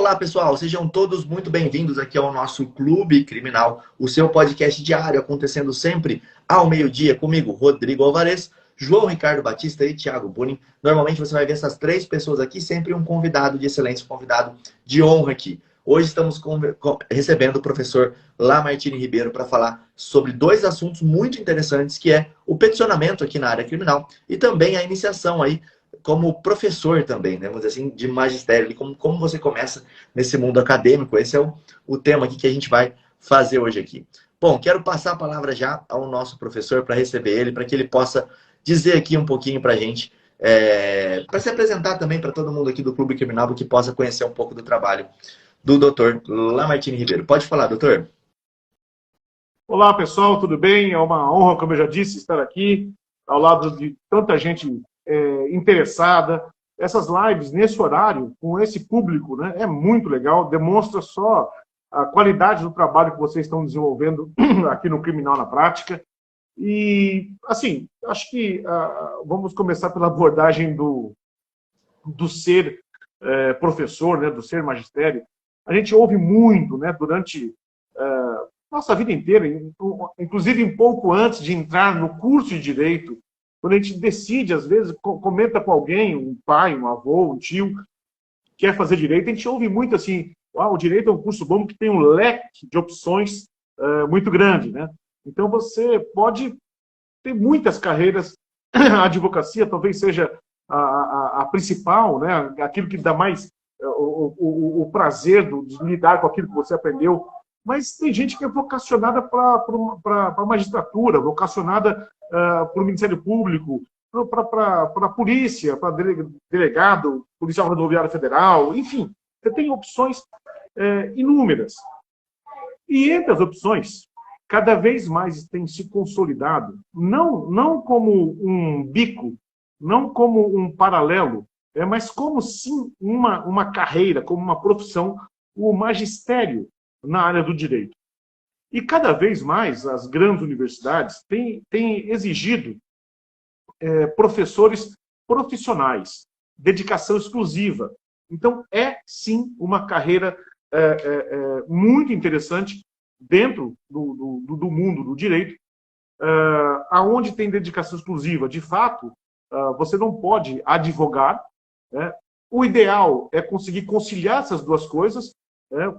Olá, pessoal, sejam todos muito bem-vindos aqui ao nosso Clube Criminal, o seu podcast diário, acontecendo sempre ao meio-dia, comigo, Rodrigo Alvarez, João Ricardo Batista e Thiago Bunin. Normalmente você vai ver essas três pessoas aqui, sempre um convidado de excelência, um convidado de honra aqui. Hoje estamos recebendo o professor Lamartine Ribeiro para falar sobre dois assuntos muito interessantes, que é o peticionamento aqui na área criminal e também a iniciação aí como professor também, né? Vamos dizer assim, de magistério, como você começa nesse mundo acadêmico. Esse é o tema aqui que a gente vai fazer hoje aqui. Bom, quero passar a palavra já ao nosso professor para receber ele, para que ele possa dizer aqui um pouquinho para a gente, para se apresentar também para todo mundo aqui do Clube Criminal, que possa conhecer um pouco do trabalho do doutor Lamartine Ribeiro. Pode falar, doutor. Olá, pessoal, tudo bem? É uma honra, como eu já disse, estar aqui ao lado de tanta gente interessada. Essas lives nesse horário, com esse público, né, é muito legal, demonstra só a qualidade do trabalho que vocês estão desenvolvendo aqui no Criminal na Prática. E, assim, acho que vamos começar pela abordagem do ser professor, né, do ser magistério. A gente ouve muito, né, durante nossa vida inteira, inclusive um pouco antes de entrar no curso de Direito, quando a gente decide, às vezes, comenta com alguém, um pai, um avô, um tio, quer fazer Direito, a gente ouve muito assim, o Direito é um curso bom que tem um leque de opções muito grande, né? Então você pode ter muitas carreiras, a advocacia talvez seja a principal, né? Aquilo que dá mais o prazer de lidar com aquilo que você aprendeu. Mas tem gente que é vocacionada para a magistratura, vocacionada para o Ministério Público, para a polícia, para delegado, policial rodoviário federal, enfim, você tem opções inúmeras. E entre as opções, cada vez mais tem se consolidado, não como um bico, não como um paralelo, mas como sim uma carreira, como uma profissão, o magistério na área do direito. E cada vez mais as grandes universidades têm exigido professores profissionais, dedicação exclusiva. Então, é sim uma carreira muito interessante dentro do mundo do direito, aonde tem dedicação exclusiva. De fato, você não pode advogar, né? O ideal é conseguir conciliar essas duas coisas, né?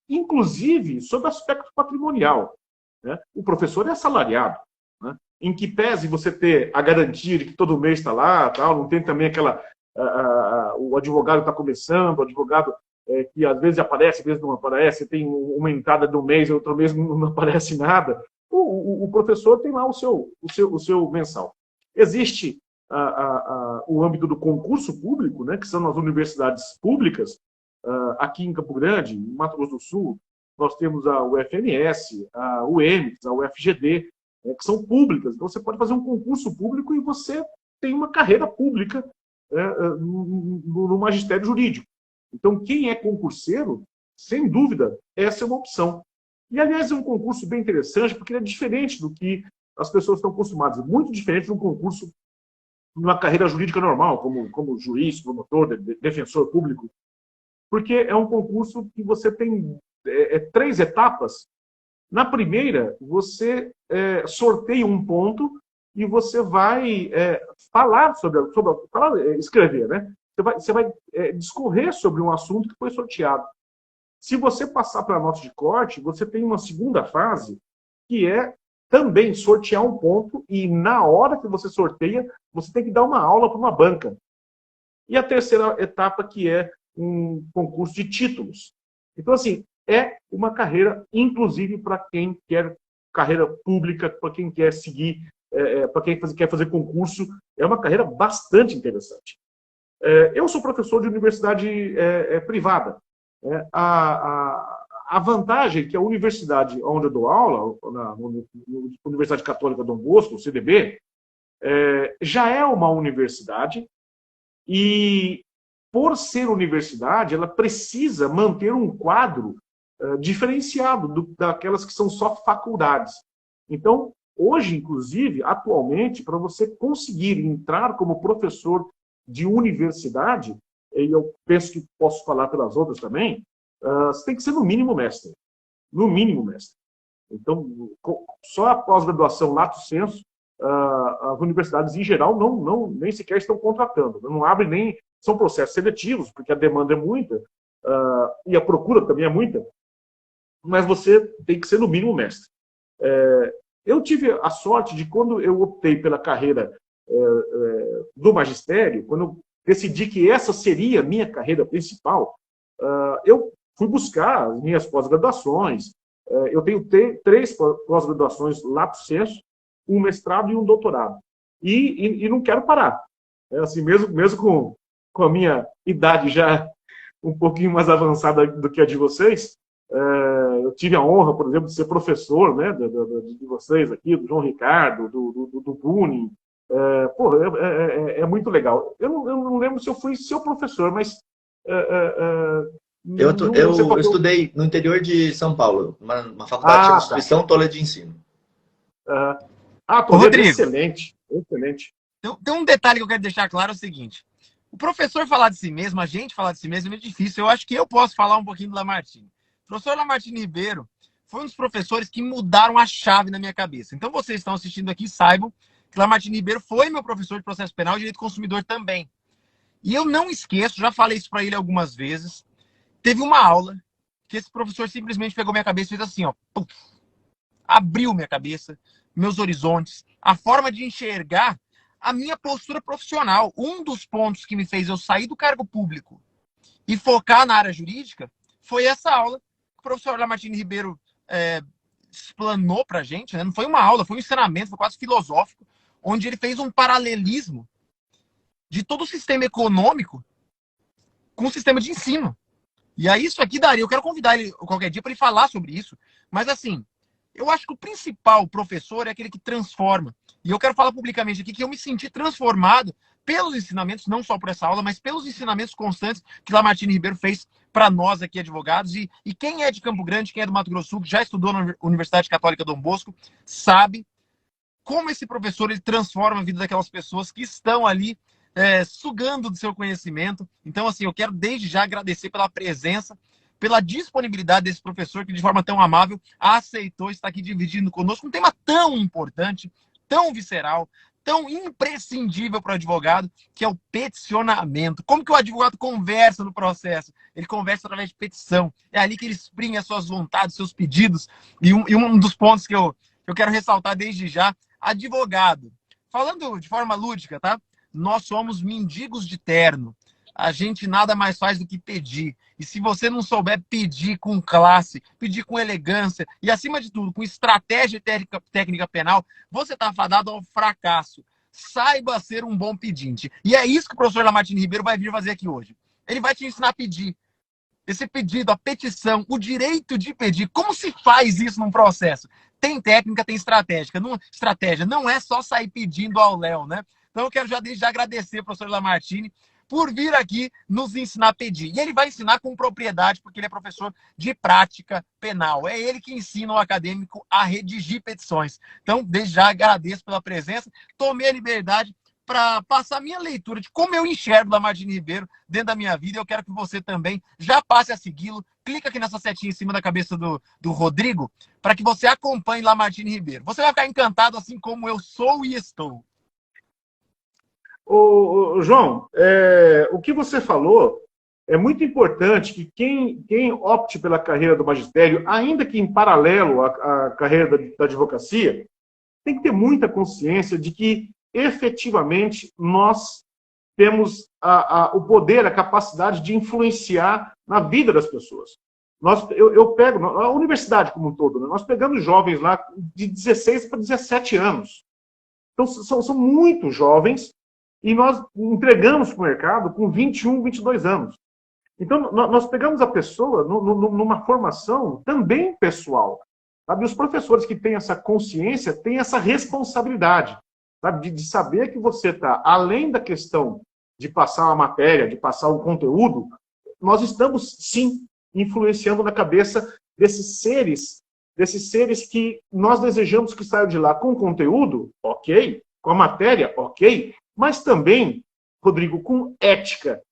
Inclusive sob aspecto patrimonial, né? O professor é assalariado, né? Em que pese você ter a garantia de que todo mês está lá, tal, não tem também o advogado está começando, o advogado que às vezes aparece, às vezes não aparece, tem uma entrada de um mês, outro mês não aparece nada. O professor tem lá o seu mensal. Existe o âmbito do concurso público, né, que são as universidades públicas. Aqui em Campo Grande, em Mato Grosso do Sul, nós temos a UFMS, a UEMS, a UFGD, que são públicas. Então, você pode fazer um concurso público e você tem uma carreira pública no magistério jurídico. Então, quem é concurseiro, sem dúvida, essa é uma opção. E, aliás, é um concurso bem interessante, porque ele é diferente do que as pessoas estão acostumadas. Muito diferente de um concurso numa carreira jurídica normal, como juiz, promotor, defensor público. Porque é um concurso que você tem 3 etapas. Na primeira, você sorteia um ponto e você vai falar escrever, né? Você vai discorrer sobre um assunto que foi sorteado. Se você passar para a nota de corte, você tem uma segunda fase, que é também sortear um ponto, e na hora que você sorteia, você tem que dar uma aula para uma banca. E a terceira etapa, que é um concurso de títulos. Então, assim, é uma carreira, inclusive, para quem quer carreira pública, para quem quer seguir, para quem quer fazer concurso, é uma carreira bastante interessante. Eu sou professor de universidade privada. A vantagem é que a universidade onde eu dou aula, na Universidade Católica Dom Bosco, CDB, já é uma universidade e, por ser universidade, ela precisa manter um quadro diferenciado daquelas que são só faculdades. Então, hoje, inclusive, atualmente, para você conseguir entrar como professor de universidade, e eu penso que posso falar pelas outras também, você tem que ser no mínimo mestre. No mínimo mestre. Então, só a pós-graduação lato sensu, as universidades em geral nem sequer estão contratando. Não abrem nem... São processos seletivos, porque a demanda é muita, e a procura também é muita, mas você tem que ser no mínimo mestre. Eu tive a sorte de, quando eu optei pela carreira do magistério, quando eu decidi que essa seria a minha carreira principal, eu fui buscar as minhas pós-graduações. Eu tenho 3 pós-graduações lato sensu, um mestrado e um doutorado. E não quero parar. Assim, mesmo com a minha idade já um pouquinho mais avançada do que a de vocês, eu tive a honra, por exemplo, de ser professor, né, de vocês aqui, do João Ricardo, do Bunin. É muito legal. Eu não lembro se eu fui seu professor, mas... eu estudei no interior de São Paulo, uma faculdade de instituição Toledo de Ensino. Toledo, excelente. Excelente. Tem um detalhe que eu quero deixar claro, é o seguinte. O professor falar de si mesmo, a gente falar de si mesmo é muito difícil. Eu acho que eu posso falar um pouquinho do Lamartine. O professor Lamartine Ribeiro foi um dos professores que mudaram a chave na minha cabeça. Então, vocês estão assistindo aqui, saibam que Lamartine Ribeiro foi meu professor de processo penal e direito do consumidor também. E eu não esqueço, já falei isso para ele algumas vezes, teve uma aula que esse professor simplesmente pegou minha cabeça e fez assim, ó, puf, abriu minha cabeça, meus horizontes, a forma de enxergar a minha postura profissional. Um dos pontos que me fez eu sair do cargo público e focar na área jurídica foi essa aula que o professor Lamartine Ribeiro explanou para a gente, né? Não foi uma aula, foi um ensinamento, foi quase filosófico, onde ele fez um paralelismo de todo o sistema econômico com o sistema de ensino. E aí isso aqui daria, eu quero convidar ele qualquer dia para ele falar sobre isso, mas assim, eu acho que o principal professor é aquele que transforma. E eu quero falar publicamente aqui que eu me senti transformado pelos ensinamentos, não só por essa aula, mas pelos ensinamentos constantes que Lamartine Ribeiro fez para nós aqui, advogados. E quem é de Campo Grande, quem é do Mato Grosso do Sul, que já estudou na Universidade Católica Dom Bosco, sabe como esse professor ele transforma a vida daquelas pessoas que estão ali sugando do seu conhecimento. Então, assim, eu quero desde já agradecer pela presença, pela disponibilidade desse professor que, de forma tão amável, aceitou estar aqui dividindo conosco um tema tão importante, tão visceral, tão imprescindível para o advogado, que é o peticionamento. Como que o advogado conversa no processo? Ele conversa através de petição. É ali que ele exprime as suas vontades, seus pedidos. E um dos pontos que eu quero ressaltar desde já, advogado. Falando de forma lúdica, tá? Nós somos mendigos de terno. A gente nada mais faz do que pedir. E se você não souber pedir com classe, pedir com elegância e, acima de tudo, com estratégia e técnica penal, você está fadado ao fracasso. Saiba ser um bom pedinte. E é isso que o professor Lamartine Ribeiro vai vir fazer aqui hoje. Ele vai te ensinar a pedir. Esse pedido, a petição, o direito de pedir. Como se faz isso num processo? Tem técnica, tem estratégia. Não é só sair pedindo ao léu, né? Então eu quero já agradecer ao professor Lamartine por vir aqui nos ensinar a pedir. E ele vai ensinar com propriedade, porque ele é professor de prática penal. É ele que ensina o acadêmico a redigir petições. Então, desde já agradeço pela presença. Tomei a liberdade para passar a minha leitura de como eu enxergo o Lamartine Ribeiro dentro da minha vida. Eu quero que você também já passe a segui-lo. Clica aqui nessa setinha em cima da cabeça do Rodrigo, para que você acompanhe Lamartine Ribeiro. Você vai ficar encantado assim como eu sou e estou. João, o que você falou é muito importante, que quem opte pela carreira do magistério, ainda que em paralelo à carreira da advocacia, tem que ter muita consciência de que, efetivamente, nós temos o poder, a capacidade de influenciar na vida das pessoas. Eu pego a universidade como um todo, né? Nós pegamos jovens lá de 16 para 17 anos. Então, são muito jovens, e nós entregamos para o mercado com 21, 22 anos. Então, nós pegamos a pessoa numa formação também pessoal. Sabe? Os professores que têm essa consciência têm essa responsabilidade, sabe? De saber que você está, além da questão de passar uma matéria, de passar um conteúdo, nós estamos, sim, influenciando na cabeça desses seres que nós desejamos que saiam de lá com conteúdo, ok, com a matéria, ok, mas também, Rodrigo, com ética.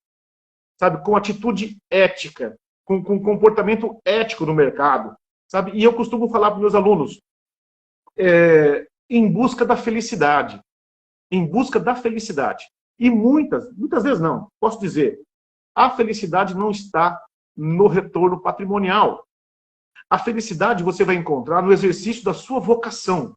sabe, com atitude ética, com comportamento ético no mercado, sabe? E eu costumo falar para meus alunos, em busca da felicidade. Em busca da felicidade. E muitas vezes não, posso dizer, a felicidade não está no retorno patrimonial. A felicidade você vai encontrar no exercício da sua vocação.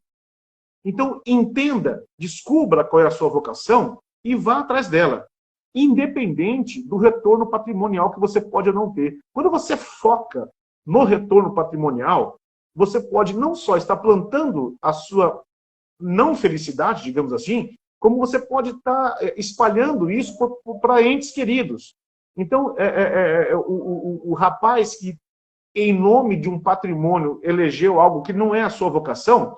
Então, entenda, descubra qual é a sua vocação e vá atrás dela, independente do retorno patrimonial que você pode ou não ter. Quando você foca no retorno patrimonial, você pode não só estar plantando a sua não felicidade, digamos assim, como você pode estar espalhando isso para entes queridos. Então, o rapaz que, em nome de um patrimônio, elegeu algo que não é a sua vocação,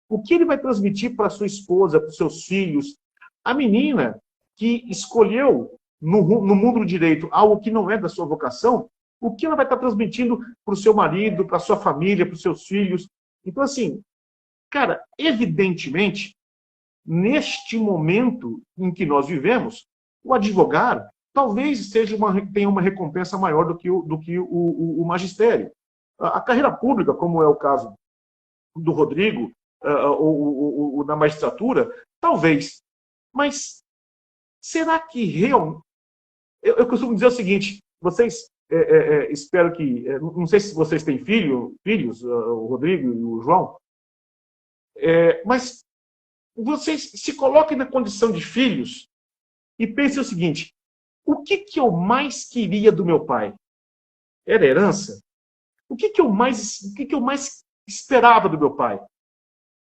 o que ele vai transmitir para sua esposa, para os seus filhos? A menina que escolheu no mundo do direito algo que não é da sua vocação, o que ela vai estar transmitindo para o seu marido, para a sua família, para os seus filhos? Então, assim, cara, evidentemente, neste momento em que nós vivemos, o advogado talvez tenha uma recompensa maior do que o magistério. A carreira pública, como é o caso do Rodrigo, ou na magistratura, talvez. Mas será que realmente... Eu costumo dizer o seguinte, vocês, espero que... não sei se vocês têm filhos, o Rodrigo e o João, mas vocês se coloquem na condição de filhos e pensem o seguinte, o que eu mais queria do meu pai? Era herança? O que eu mais esperava do meu pai?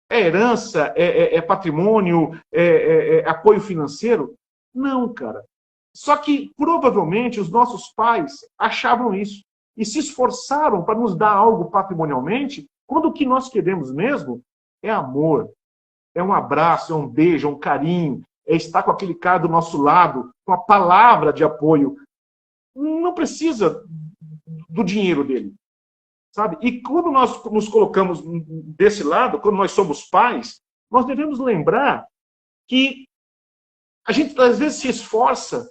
É herança? É patrimônio? É apoio financeiro? Não, cara. Só que, provavelmente, os nossos pais achavam isso e se esforçaram para nos dar algo patrimonialmente, quando o que nós queremos mesmo é amor, é um abraço, é um beijo, é um carinho, é estar com aquele cara do nosso lado, com a palavra de apoio. Não precisa do dinheiro dele, sabe? E quando nós nos colocamos desse lado, quando nós somos pais, nós devemos lembrar que a gente às vezes se esforça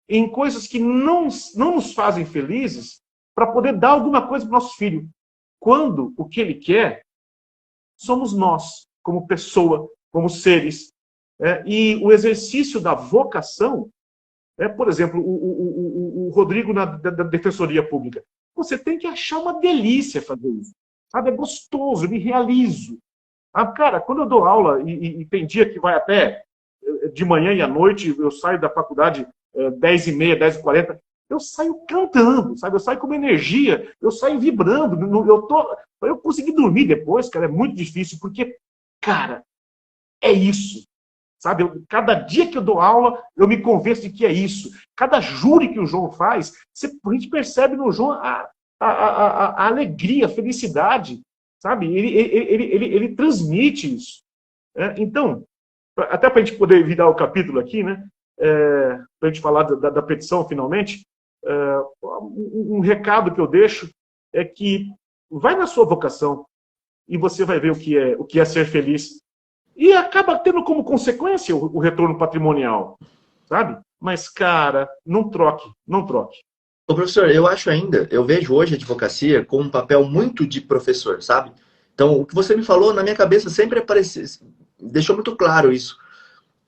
em coisas que não nos fazem felizes para poder dar alguma coisa para o nosso filho. Quando o que ele quer somos nós, como pessoa, como seres. E o exercício da vocação, por exemplo, o Rodrigo da Defensoria Pública, você tem que achar uma delícia fazer isso. Sabe? É gostoso, eu me realizo. Cara, quando eu dou aula, e tem dia que vai até de manhã e à noite, eu saio da faculdade 10h30, 10h40, eu saio cantando, sabe? Eu saio com uma energia, eu saio vibrando. Eu consegui dormir depois, cara, é muito difícil, porque, cara, é isso. Sabe? Cada dia que eu dou aula, eu me convenço de que é isso. Cada júri que o João faz, a gente percebe no João a alegria, a felicidade. Sabe? Ele transmite isso. Então, até para a gente poder virar o capítulo aqui, né? Para a gente falar da petição, finalmente, um recado que eu deixo é que vai na sua vocação e você vai ver o que é ser feliz. E acaba tendo como consequência o retorno patrimonial, sabe? Mas, cara, não troque, não troque. Ô, professor, eu vejo hoje a advocacia com um papel muito de professor, sabe? Então, o que você me falou, na minha cabeça, sempre deixou muito claro isso.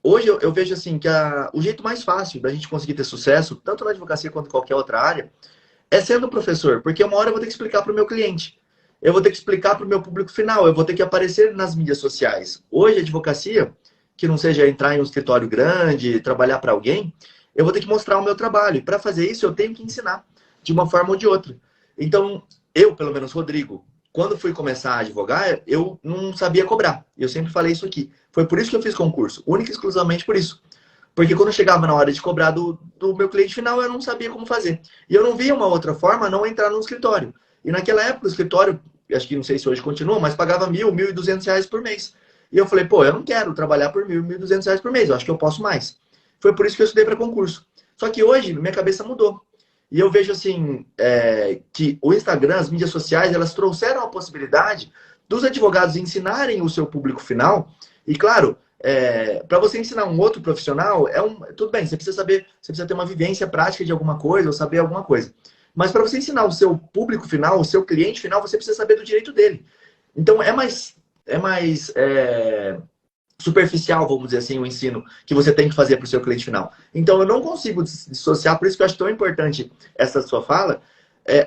Hoje eu vejo assim que o jeito mais fácil da gente conseguir ter sucesso, tanto na advocacia quanto em qualquer outra área, é sendo professor, porque uma hora eu vou ter que explicar para o meu cliente. Eu vou ter que explicar para o meu público final, eu vou ter que aparecer nas mídias sociais. Hoje, a advocacia, que não seja entrar em um escritório grande, trabalhar para alguém, eu vou ter que mostrar o meu trabalho. E para fazer isso, eu tenho que ensinar, de uma forma ou de outra. Então, eu, pelo menos, Rodrigo, quando fui começar a advogar, eu não sabia cobrar. Eu sempre falei isso aqui. Foi por isso que eu fiz concurso, única e exclusivamente por isso. Porque quando chegava na hora de cobrar do meu cliente final, eu não sabia como fazer. E eu não via uma outra forma a não entrar no escritório. E naquela época o escritório, acho que não sei se hoje continua, mas pagava R$1.000, R$1.200 por mês. E eu falei, pô, eu não quero trabalhar por R$1.000, R$1.200 por mês, eu acho que eu posso mais. Foi por isso que eu estudei para concurso. Só que hoje, minha cabeça mudou. E eu vejo assim, que o Instagram, as mídias sociais, elas trouxeram a possibilidade dos advogados ensinarem o seu público final. E claro, para você ensinar um outro profissional, tudo bem, você precisa saber, você precisa ter uma vivência prática de alguma coisa ou saber alguma coisa. Mas para você ensinar o seu público final, o seu cliente final, você precisa saber do direito dele. Então é mais superficial, vamos dizer assim, o ensino que você tem que fazer para o seu cliente final. Então eu não consigo dissociar, por isso que eu acho tão importante essa sua fala.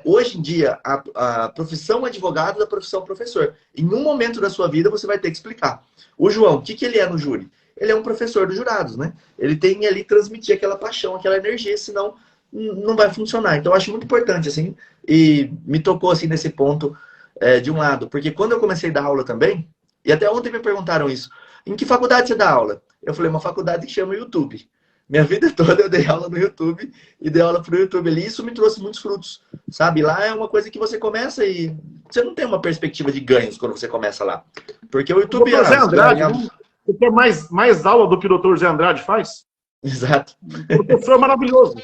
Hoje em dia, a profissão advogado da profissão professor. Em um momento da sua vida, você vai ter que explicar. O João, o que ele é no júri? Ele é um professor dos jurados, né? Ele tem ali transmitir aquela paixão, aquela energia, senão não vai funcionar. Então, eu acho muito importante, assim, e me tocou, assim, nesse ponto, de um lado. Porque quando eu comecei a dar aula também, e até ontem me perguntaram isso, em que faculdade você dá aula? Eu falei, uma faculdade que chama YouTube. Minha vida toda eu dei aula no YouTube e dei aula pro YouTube ali. Isso me trouxe muitos frutos, sabe? Lá é uma coisa que você começa e você não tem uma perspectiva de ganhos quando você começa lá. Porque o YouTube... Zé Andrade, você quer mais aula do que o Dr. Zé Andrade faz? Exato. O professor é maravilhoso.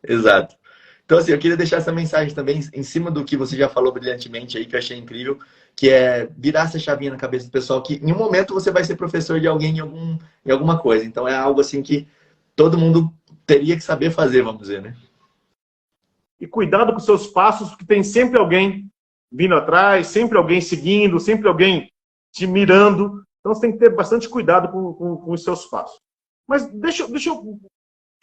Exato. Então, assim, eu queria deixar essa mensagem também em cima do que você já falou brilhantemente aí, que eu achei incrível, que é virar essa chavinha na cabeça do pessoal, que em um momento você vai ser professor de alguém em alguma coisa. Então, é algo assim que todo mundo teria que saber fazer, vamos dizer, né? E cuidado com os seus passos, porque tem sempre alguém vindo atrás, sempre alguém seguindo, sempre alguém te mirando. Então, você tem que ter bastante cuidado com os seus passos. Mas deixa eu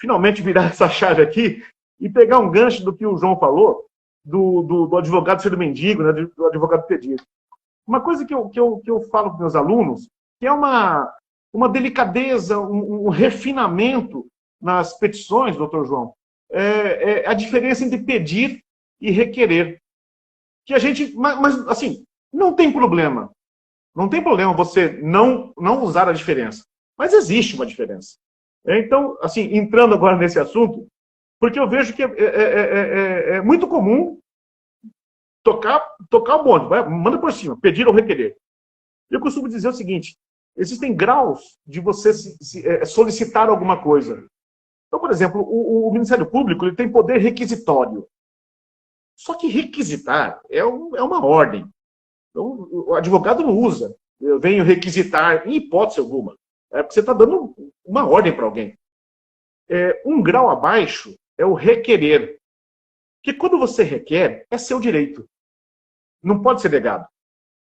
finalmente virar essa chave aqui e pegar um gancho do que o João falou, do advogado ser mendigo, né, do advogado pedido. Uma coisa que eu falo para meus alunos, que é uma delicadeza, um refinamento nas petições, doutor João, é a diferença entre pedir e requerer. Que a gente, mas assim, não tem problema. Não tem problema você não usar a diferença. Mas existe uma diferença. Então, assim, entrando agora nesse assunto, porque eu vejo que é muito comum tocar o bonde, manda por cima, pedir ou requerer. Eu costumo dizer o seguinte, existem graus de você solicitar alguma coisa. Então, por exemplo, o Ministério Público ele tem poder requisitório. Só que requisitar é uma ordem. Então, o advogado não usa. Eu venho requisitar, em hipótese alguma. É porque você está dando uma ordem para alguém. Um grau abaixo é o requerer. Porque quando você requer, é seu direito. Não pode ser negado.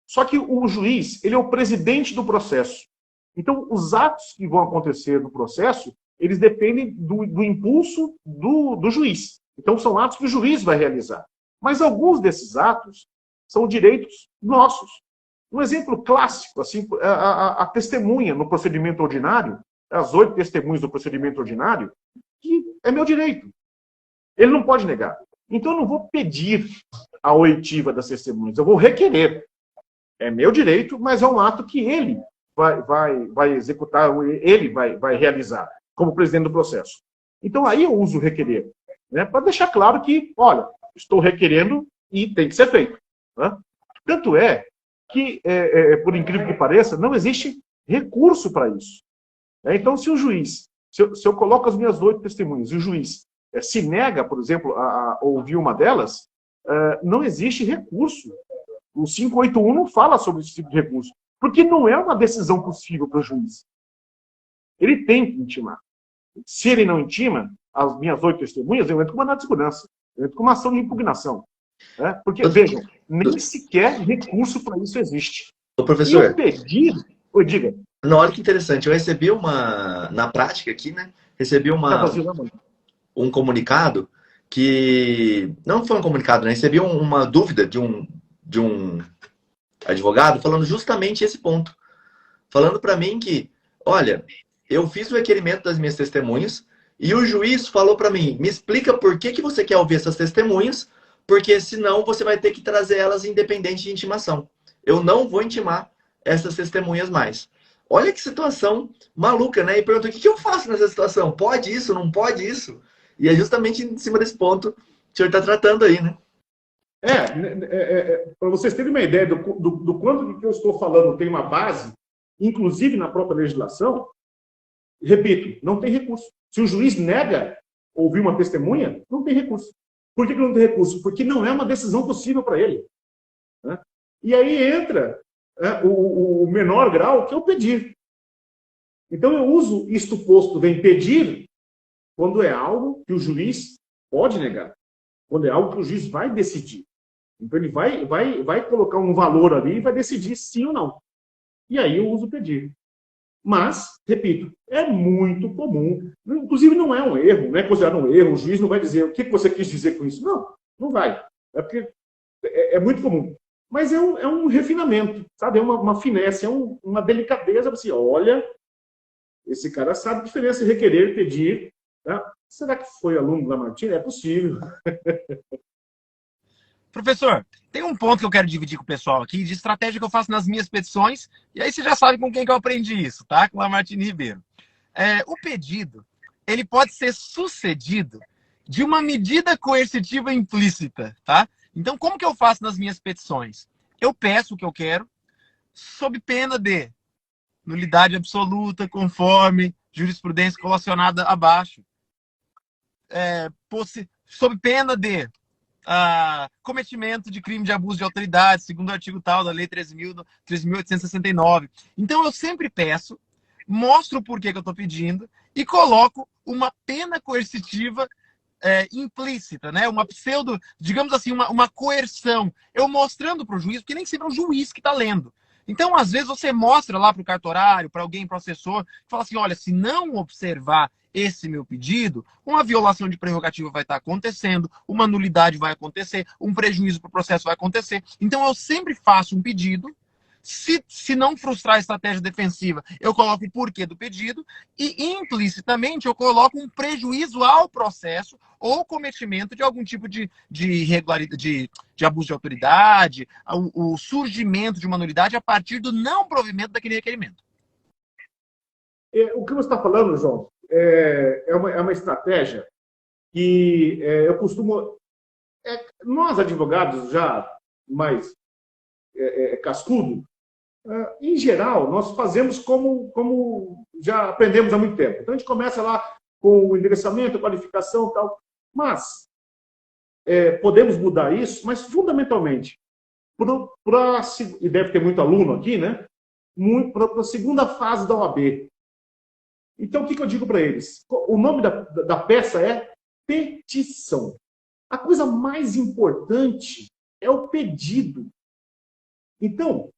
Só que o juiz, ele é o presidente do processo. Então, os atos que vão acontecer no processo, eles dependem do impulso do juiz. Então, são atos que o juiz vai realizar. Mas alguns desses atos são direitos nossos. Um exemplo clássico, assim, a testemunha no procedimento ordinário, as 8 testemunhas do procedimento ordinário, que é meu direito. Ele não pode negar. Então, eu não vou pedir a oitiva das testemunhas, eu vou requerer. É meu direito, mas é um ato que ele vai executar, ele vai realizar, como presidente do processo. Então, aí eu uso o requerer, né, para deixar claro que, olha, estou requerendo e tem que ser feito. Né? Tanto é que, por incrível que pareça, não existe recurso para isso. Então, se o juiz, se eu coloco as minhas 8 testemunhas e o juiz se nega, por exemplo, a ouvir uma delas, não existe recurso. O 581 não fala sobre esse tipo de recurso, porque não é uma decisão possível para o juiz. Ele tem que intimar. Se ele não intima, as minhas 8 testemunhas, eu entro com mandado de segurança, eu entro com uma ação de impugnação. Né? Porque, vejam, nem sequer recurso para isso existe. Ô, professor, e o pedido... diga. Não, olha que interessante. Eu recebi na prática aqui, né? Recebi um comunicado que... Não foi um comunicado, né? Recebi uma dúvida de um advogado falando justamente esse ponto. Falando para mim que, olha, eu fiz o requerimento das minhas testemunhas e o juiz falou para mim, me explica por que você quer ouvir essas testemunhas, porque senão você vai ter que trazer elas independente de intimação. Eu não vou intimar essas testemunhas mais. Olha que situação maluca, né? E perguntou, o que eu faço nessa situação? Pode isso? Não pode isso? E é justamente em cima desse ponto que o senhor está tratando aí, né? Para vocês terem uma ideia do quanto que eu estou falando tem uma base, inclusive na própria legislação, repito, não tem recurso. Se o juiz nega ouvir uma testemunha, não tem recurso. Por que não tem recurso? Porque não é uma decisão possível para ele. Né? E aí entra o menor grau, que é o pedir. Então, eu uso isto posto, vem pedir, quando é algo que o juiz pode negar. Quando é algo que o juiz vai decidir. Então, ele vai colocar um valor ali e vai decidir sim ou não. E aí eu uso pedir. Mas, repito, é muito comum. Inclusive, não é um erro, não é considerado um erro. O juiz não vai dizer o que você quis dizer com isso. Não, não vai. É porque é muito comum. Mas é um refinamento, sabe? É uma finesse, é uma delicadeza. Assim, olha, esse cara sabe a diferença de requerer e pedir. Tá? Será que foi aluno da Lamartine? É possível. Professor, tem um ponto que eu quero dividir com o pessoal aqui, de estratégia que eu faço nas minhas petições, e aí você já sabe com quem que eu aprendi isso, tá? Com o Lamartine Ribeiro. O pedido, ele pode ser sucedido de uma medida coercitiva implícita, tá? Então, como que eu faço nas minhas petições? Eu peço o que eu quero, sob pena de nulidade absoluta, conforme jurisprudência colacionada abaixo. Sob pena de cometimento de crime de abuso de autoridade, segundo o artigo tal da Lei 13.869. Então, eu sempre peço, mostro o porquê que eu estou pedindo e coloco uma pena coercitiva implícita, né? Uma pseudo, digamos assim, uma coerção. Eu mostrando para o juiz, porque nem sempre é o juiz que está lendo. Então, às vezes, você mostra lá para o cartorário, para alguém, para o assessor, fala assim, olha, se não observar esse meu pedido, uma violação de prerrogativa vai estar acontecendo, uma nulidade vai acontecer, um prejuízo para o processo vai acontecer. Então, eu sempre faço um pedido. Se não frustrar a estratégia defensiva, eu coloco o porquê do pedido e, implicitamente, eu coloco um prejuízo ao processo ou cometimento de algum tipo de irregularidade, de abuso de autoridade, o surgimento de uma nulidade a partir do não provimento daquele requerimento. O que você está falando, João, é uma estratégia que eu costumo... nós, advogados, já mais cascudo, em geral, nós fazemos como já aprendemos há muito tempo. Então, a gente começa lá com o endereçamento, a qualificação e tal. Mas, podemos mudar isso, mas, fundamentalmente, e deve ter muito aluno aqui, né? Para a segunda fase da OAB. Então, o que eu digo para eles? O nome da peça é petição. A coisa mais importante é o pedido. Então,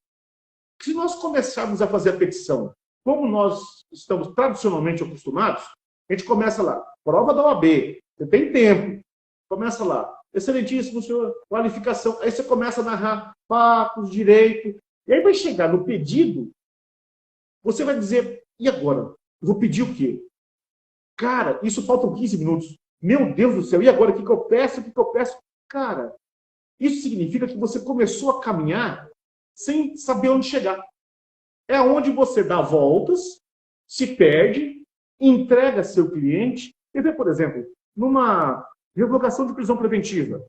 se nós começarmos a fazer a petição, como nós estamos tradicionalmente acostumados, a gente começa lá, prova da OAB, você tem tempo, começa lá, excelentíssimo senhor, qualificação, aí você começa a narrar fatos, direito, e aí vai chegar no pedido, você vai dizer, e agora? Eu vou pedir o quê? Cara, isso faltam 15 minutos. Meu Deus do céu, e agora? O que eu peço? O que eu peço? Cara, isso significa que você começou a caminhar sem saber onde chegar. É onde você dá voltas, se perde, entrega seu cliente. Quer ver, por exemplo, numa revogação de prisão preventiva.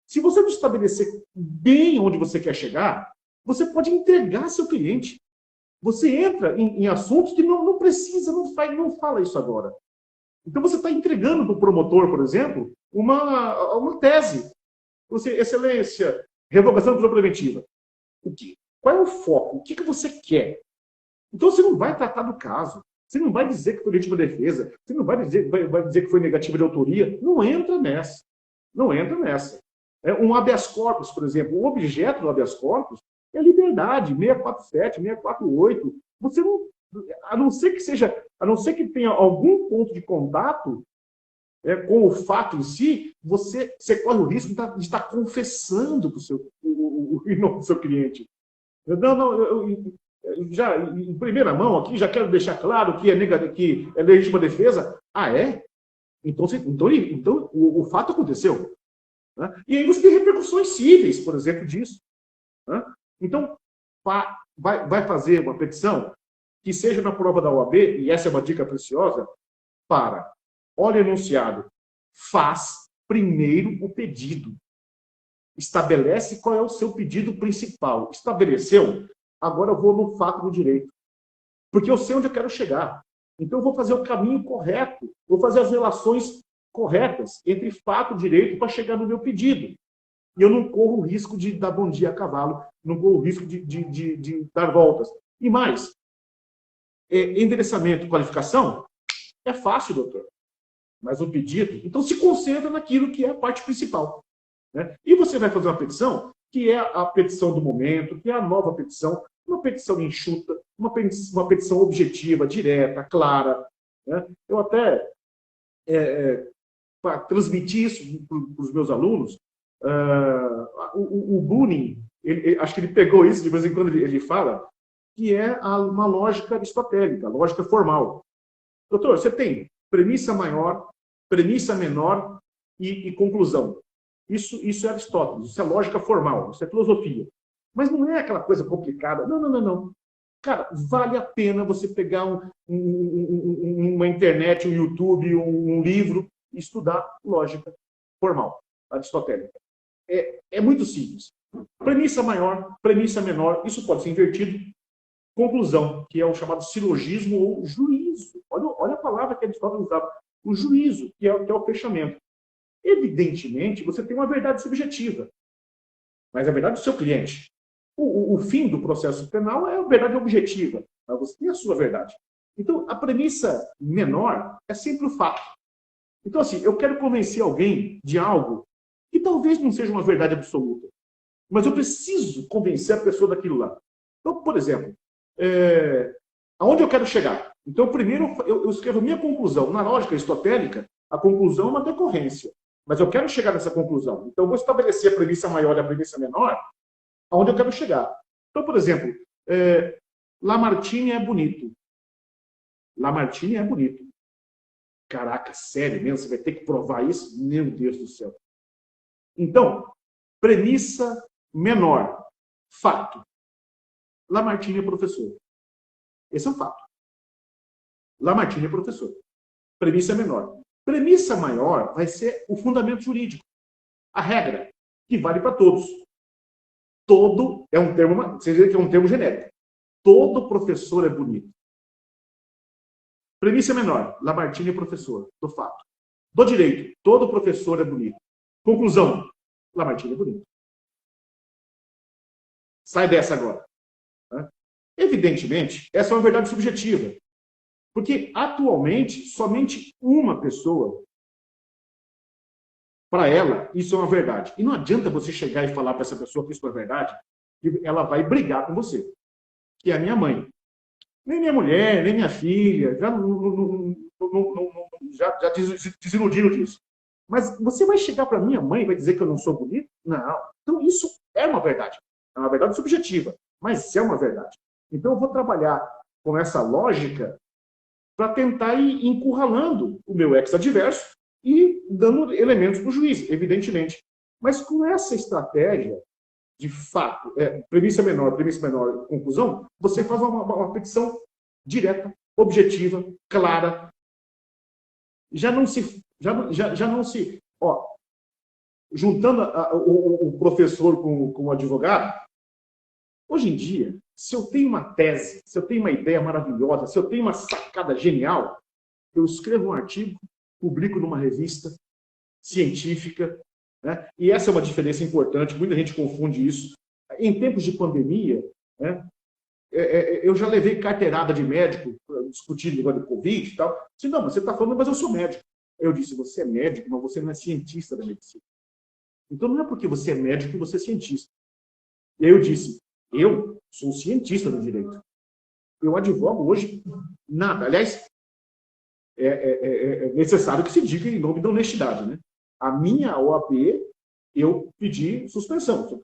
Se você não estabelecer bem onde você quer chegar, você pode entregar seu cliente. Você entra em assuntos que não precisa, não fala isso agora. Então você está entregando para o promotor, por exemplo, uma tese. Excelência, revogação de prisão preventiva. Qual é o foco? O que você quer? Então você não vai tratar do caso. Você não vai dizer que foi legítima defesa. Você não vai dizer que foi negativa de autoria. Não entra nessa. Não entra nessa. Um habeas corpus, por exemplo. O objeto do habeas corpus é a liberdade, 647, 648. Você não, a não ser que tenha algum ponto de contato com o fato em si, você corre o risco de estar confessando para o seu cliente. Eu já, em primeira mão aqui, já quero deixar claro que é legítima defesa. Ah, é? Então o fato aconteceu. Né? E aí você tem repercussões cíveis, por exemplo, disso. Né? Então, vai fazer uma petição que seja na prova da OAB, e essa é uma dica preciosa, olha o enunciado, faz primeiro o pedido. Estabelece qual é o seu pedido principal. Estabeleceu? Agora eu vou no fato do direito. Porque eu sei onde eu quero chegar. Então eu vou fazer o caminho correto. Vou fazer as relações corretas entre fato e direito para chegar no meu pedido. E eu não corro o risco de dar bom dia a cavalo, não corro o risco de dar voltas. E mais, endereçamento, qualificação, é fácil, doutor. Mas o pedido, então se concentra naquilo que é a parte principal. Né? E você vai fazer uma petição que é a petição do momento, que é a nova petição, uma petição enxuta, uma petição objetiva, direta, clara. Né? Eu até transmiti isso para os meus alunos. O Bunin, acho que ele pegou isso, de vez em quando ele fala, que é uma lógica aristotélica, lógica formal. Doutor, você tem premissa maior, premissa menor e conclusão. Isso é Aristóteles, isso é lógica formal, isso é filosofia. Mas não é aquela coisa complicada. Não. Cara, vale a pena você pegar uma internet, um YouTube, um livro e estudar lógica formal, aristotélica. É muito simples. Premissa maior, premissa menor, isso pode ser invertido. Conclusão, que é o chamado silogismo ou juízo. Olha a palavra que Aristóteles usava. O juízo, que é o fechamento. Evidentemente, você tem uma verdade subjetiva, mas a verdade do seu cliente. O fim do processo penal é a verdade objetiva, mas você tem a sua verdade. Então, a premissa menor é sempre o fato. Então, assim, eu quero convencer alguém de algo que talvez não seja uma verdade absoluta, mas eu preciso convencer a pessoa daquilo lá. Então, por exemplo, aonde eu quero chegar? Então, primeiro, eu escrevo minha conclusão. Na lógica aristotélica, a conclusão é uma decorrência. Mas eu quero chegar nessa conclusão. Então, eu vou estabelecer a premissa maior e a premissa menor, aonde eu quero chegar. Então, por exemplo, Lamartine é bonito. Lamartine é bonito. Caraca, sério mesmo? Você vai ter que provar isso? Meu Deus do céu. Então, premissa menor. Fato. Lamartine é professor. Esse é um fato. Lamartine é professor. Premissa menor. Premissa maior vai ser o fundamento jurídico. A regra, que vale para todos. Todo é um termo, vocês veem que é um termo genérico. Todo professor é bonito. Premissa menor, Lamartine é professor, do fato. Do direito, todo professor é bonito. Conclusão, Lamartine é bonito. Sai dessa agora. Né? Evidentemente, essa é uma verdade subjetiva. Porque, atualmente, somente uma pessoa, para ela, isso é uma verdade. E não adianta você chegar e falar para essa pessoa que isso é verdade, que ela vai brigar com você. Que é a minha mãe. Nem minha mulher, nem minha filha, já desiludiram disso. Mas você vai chegar para minha mãe e vai dizer que eu não sou bonito? Não. Então, isso é uma verdade. É uma verdade subjetiva, mas é uma verdade. Então, eu vou trabalhar com essa lógica para tentar ir encurralando o meu ex-adverso e dando elementos para o juiz, evidentemente. Mas com essa estratégia, de fato, premissa menor, conclusão, você faz uma petição direta, objetiva, clara. Já não se... juntando o professor com o advogado, hoje em dia, se eu tenho uma tese, se eu tenho uma ideia maravilhosa, se eu tenho uma sacada genial, eu escrevo um artigo, publico numa revista científica, né? E essa é uma diferença importante, muita gente confunde isso. Em tempos de pandemia, né, eu já levei carteirada de médico, discutindo o negócio do Covid e tal. Disse, não, você está falando, mas eu sou médico. Eu disse, você é médico, mas você não é cientista da medicina. Então não é porque você é médico que você é cientista. E aí eu disse, eu sou cientista do direito. Eu advogo hoje nada. Aliás, é necessário que se diga em nome da honestidade, né? A minha OAB, eu pedi suspensão,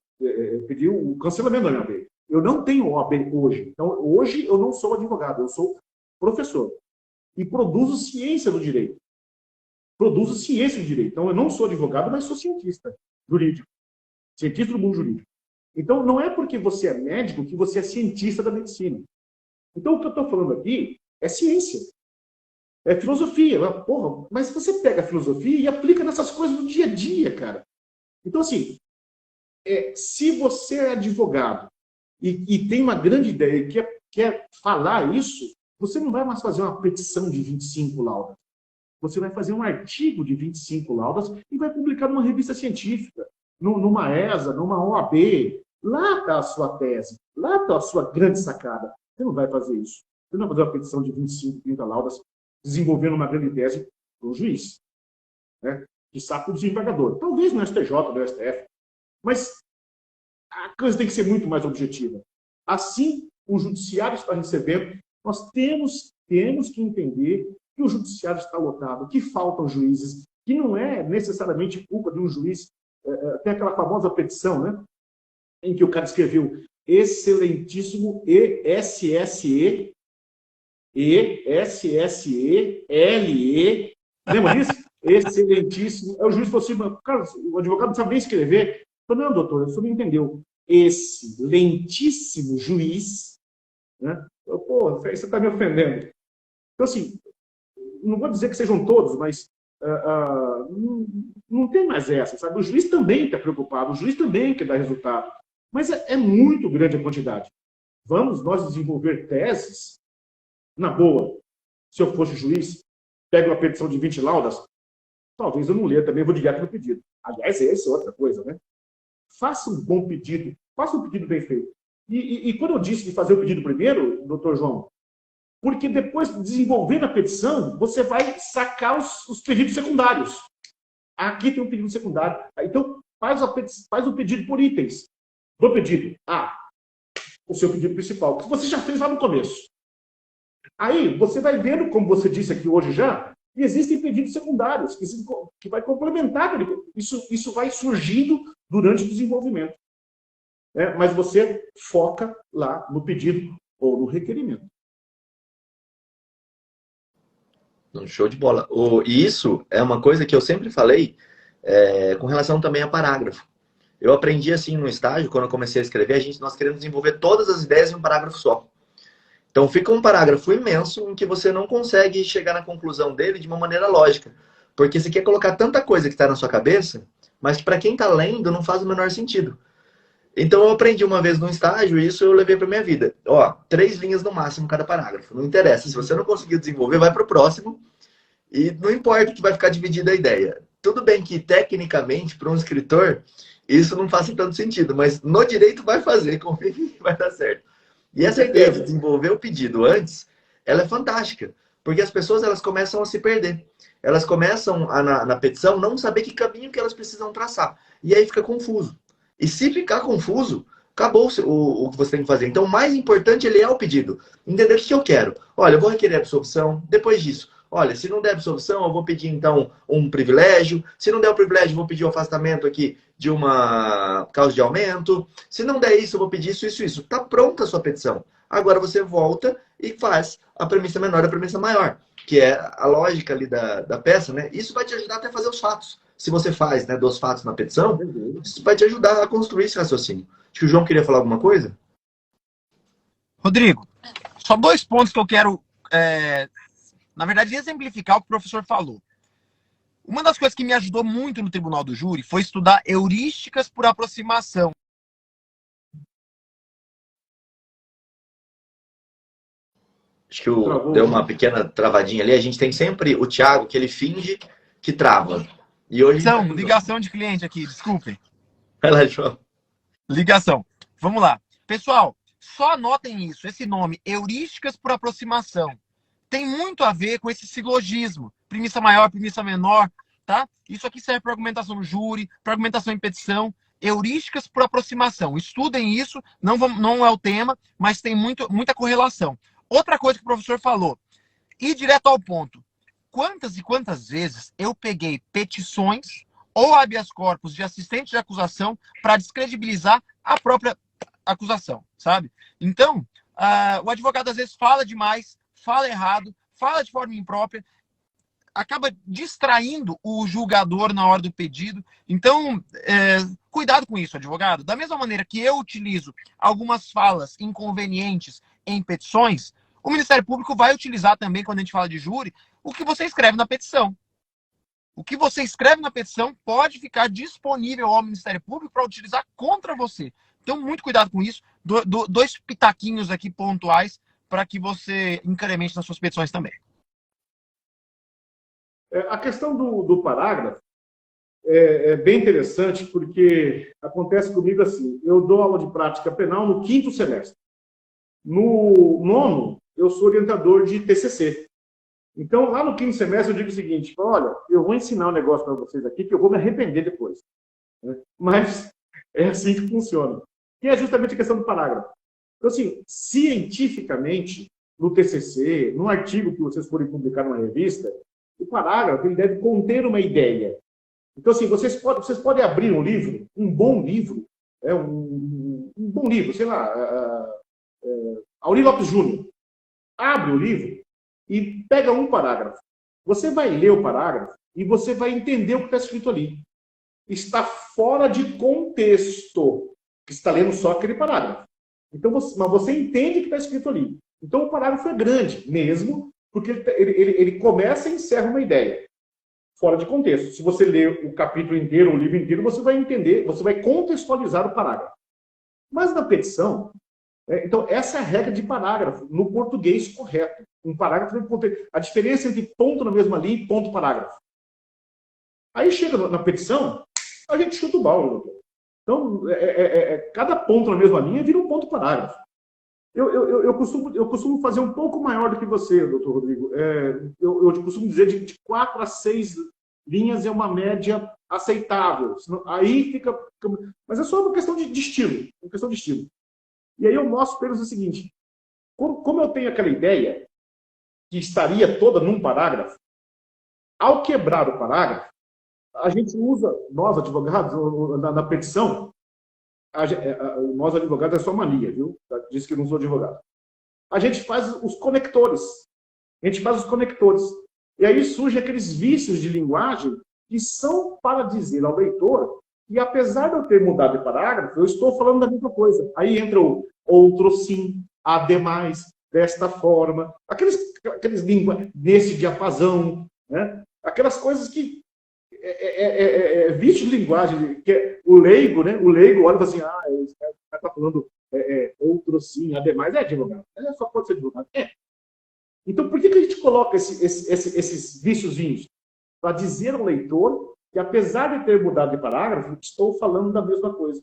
pedi o cancelamento da minha OAB. Eu não tenho OAB hoje. Então, hoje eu não sou advogado, eu sou professor. E produzo ciência do direito. Produzo ciência do direito. Então, eu não sou advogado, mas sou cientista jurídico. Cientista do mundo jurídico. Então, não é porque você é médico que você é cientista da medicina. Então, o que eu estou falando aqui é ciência. É filosofia. Porra, mas você pega a filosofia e aplica nessas coisas do dia a dia, cara. Então, assim, se você é advogado e tem uma grande ideia e quer falar isso, você não vai mais fazer uma petição de 25 laudas. Você vai fazer um artigo de 25 laudas e vai publicar numa revista científica, numa ESA, numa OAB. Lá está a sua tese, lá está a sua grande sacada. Você não vai fazer isso. Você não vai fazer uma petição de 25, 30 laudas desenvolvendo uma grande tese para o juiz, né? Que sabe o desembargador. Talvez no STJ, no STF. Mas a coisa tem que ser muito mais objetiva. Assim, o judiciário está recebendo. Nós temos que entender que o judiciário está lotado, que faltam juízes, que não é necessariamente culpa de um juiz. Tem aquela famosa petição, né? Em que o cara escreveu excelentíssimo ESSE, ESSE-LE. Lembra disso? Excelentíssimo. Aí o juiz falou assim, cara, o advogado não sabe nem escrever. Eu falei, não, doutor, você não entendeu. Excelentíssimo juiz, né? Eu, pô, você está me ofendendo. Então, assim, não vou dizer que sejam todos, mas não tem mais essa, sabe? O juiz também está preocupado, o juiz também quer dar resultado. Mas é muito grande a quantidade. Vamos nós desenvolver teses na boa. Se eu fosse juiz, pego uma petição de 20 laudas, talvez eu não leia também, vou direto no pedido. Aliás, essa é outra coisa, né? Faça um bom pedido, faça um pedido bem feito. E quando eu disse de fazer o pedido primeiro, doutor João, porque depois, desenvolvendo a petição, você vai sacar os pedidos secundários. Aqui tem um pedido secundário. Então, faz o pedido por itens. Do pedido A, o seu pedido principal, que você já fez lá no começo. Aí, você vai vendo, como você disse aqui hoje já, que existem pedidos secundários, que vai complementar. Isso vai surgindo durante o desenvolvimento. Mas você foca lá no pedido ou no requerimento. Um show de bola. E isso é uma coisa que eu sempre falei com relação também a parágrafo. Eu aprendi assim no estágio, quando eu comecei a escrever, nós queremos desenvolver todas as ideias em um parágrafo só. Então fica um parágrafo imenso em que você não consegue chegar na conclusão dele de uma maneira lógica. Porque você quer colocar tanta coisa que está na sua cabeça, mas que para quem está lendo não faz o menor sentido. Então eu aprendi uma vez no estágio e isso eu levei para minha vida. 3 linhas no máximo cada parágrafo. Não interessa. Se você não conseguiu desenvolver, vai para o próximo. E não importa que vai ficar dividida a ideia. Tudo bem que, tecnicamente, para um escritor, isso não faz tanto sentido. Mas no direito vai fazer. Confia que vai dar certo. E essa ideia de desenvolver o pedido antes, ela é fantástica. Porque as pessoas elas começam a se perder. Elas começam, na petição, não saber que caminho que elas precisam traçar. E aí fica confuso. E se ficar confuso, acabou o que você tem que fazer. Então, o mais importante ele é o pedido. Entender o que eu quero. Olha, eu vou requerer absolvição. Depois disso, olha, se não der absolvição, eu vou pedir, então, um privilégio. Se não der o privilégio, eu vou pedir o afastamento aqui de uma causa de aumento. Se não der isso, eu vou pedir isso, isso, isso. Está pronta a sua petição. Agora você volta e faz a premissa menor e a premissa maior, que é a lógica ali da peça, né? Isso vai te ajudar até a fazer os fatos. Se você faz, né, dos fatos na petição, isso vai te ajudar a construir esse raciocínio. Acho que o João queria falar alguma coisa. Rodrigo, só 2 pontos que eu quero, na verdade, exemplificar o que o professor falou. Uma das coisas que me ajudou muito no Tribunal do Júri foi estudar heurísticas por aproximação. Acho que deu uma pequena travadinha ali. A gente tem sempre o Thiago, que ele finge que trava. E hoje ligação de cliente aqui, desculpem. Vai lá, João. Ligação. Vamos lá. Pessoal, só anotem isso. Esse nome, heurísticas por aproximação, tem muito a ver com esse silogismo. Premissa maior, premissa menor, tá? Isso aqui serve para argumentação no júri, para argumentação em petição. Heurísticas por aproximação. Estudem isso, não é o tema, mas tem muita correlação. Outra coisa que o professor falou, ir direto ao ponto. Quantas e quantas vezes eu peguei petições ou habeas corpus de assistente de acusação para descredibilizar a própria acusação, sabe? Então, o advogado às vezes fala demais, fala errado, fala de forma imprópria, acaba distraindo o julgador na hora do pedido. Então, cuidado com isso, advogado. Da mesma maneira que eu utilizo algumas falas inconvenientes em petições, o Ministério Público vai utilizar também, quando a gente fala de júri, o que você escreve na petição. O que você escreve na petição pode ficar disponível ao Ministério Público para utilizar contra você. Então, muito cuidado com isso. 2 pitaquinhos aqui pontuais para que você incremente nas suas petições também. A questão do parágrafo é bem interessante, porque acontece comigo assim. Eu dou aula de prática penal no 5º semestre. No 9º, eu sou orientador de TCC. Então, lá no quinto semestre, eu digo o seguinte, olha, eu vou ensinar um negócio para vocês aqui que eu vou me arrepender depois. Né? Mas é assim que funciona. Que é justamente a questão do parágrafo. Então, assim, cientificamente, no TCC, no artigo que vocês forem publicar numa revista, o parágrafo ele deve conter uma ideia. Então, assim, vocês podem abrir um livro, um bom livro, um bom livro, sei lá, Auri Lopes Júnior. Abre o livro e pega um parágrafo. Você vai ler o parágrafo e você vai entender o que está escrito ali. Está fora de contexto, que está lendo só aquele parágrafo. Então, mas você entende o que está escrito ali. Então, o parágrafo é grande, mesmo, porque ele começa e encerra uma ideia. Fora de contexto. Se você ler o capítulo inteiro, o livro inteiro, você vai entender, você vai contextualizar o parágrafo. Mas na petição, então, essa é a regra de parágrafo, no português correto. Um parágrafo tem conter a diferença entre ponto na mesma linha e ponto parágrafo. Aí chega na petição, a gente chuta o balde, doutor. Então, cada ponto na mesma linha vira um ponto parágrafo. Eu costumo fazer um pouco maior do que você, doutor Rodrigo. Eu costumo dizer de 4 a 6 linhas é uma média aceitável. Aí fica... Mas é só uma questão de estilo. Uma questão de estilo. E aí eu mostro para eles o seguinte. Como eu tenho aquela ideia que estaria toda num parágrafo, ao quebrar o parágrafo, a gente usa, nós advogados, na petição, nós advogados é só mania, viu? Diz que eu não sou advogado. A gente faz os conectores. E aí surgem aqueles vícios de linguagem que são para dizer ao leitor que, apesar de eu ter mudado de parágrafo, eu estou falando da mesma coisa. Aí entra o outro sim, ademais, desta forma. Aqueles línguas nesse diapasão, né? Aquelas coisas que vício de linguagem, que o leigo, né? O leigo olha e fala assim, esse cara está falando outro sim, ademais, advogado. Só pode ser advogado. Então, por que a gente coloca esses viciozinhos? Para dizer ao leitor que, apesar de ter mudado de parágrafo, estou falando da mesma coisa.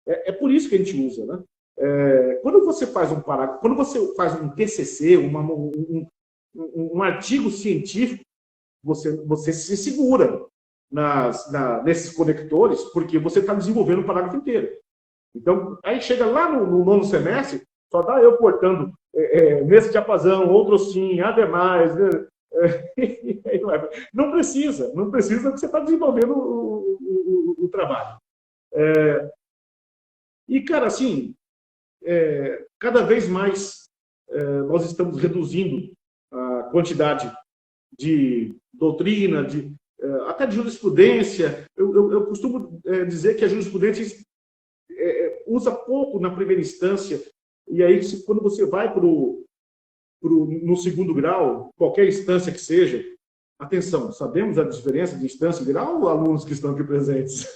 É por isso que a gente usa, né? Quando você faz um parágrafo, quando você faz um TCC, um artigo científico, você se segura nesses conectores, porque você está desenvolvendo o parágrafo inteiro. Então, aí chega lá no nono semestre, só dá eu cortando nesse diapasão, outro sim, ademais. Não precisa, porque você está desenvolvendo o trabalho. E, cara, assim, cada vez mais nós estamos reduzindo a quantidade de doutrina, até de jurisprudência. Eu costumo dizer que a jurisprudência usa pouco na primeira instância, e aí quando você vai no segundo grau, qualquer instância que seja, atenção, sabemos a diferença de instância e grau, alunos que estão aqui presentes?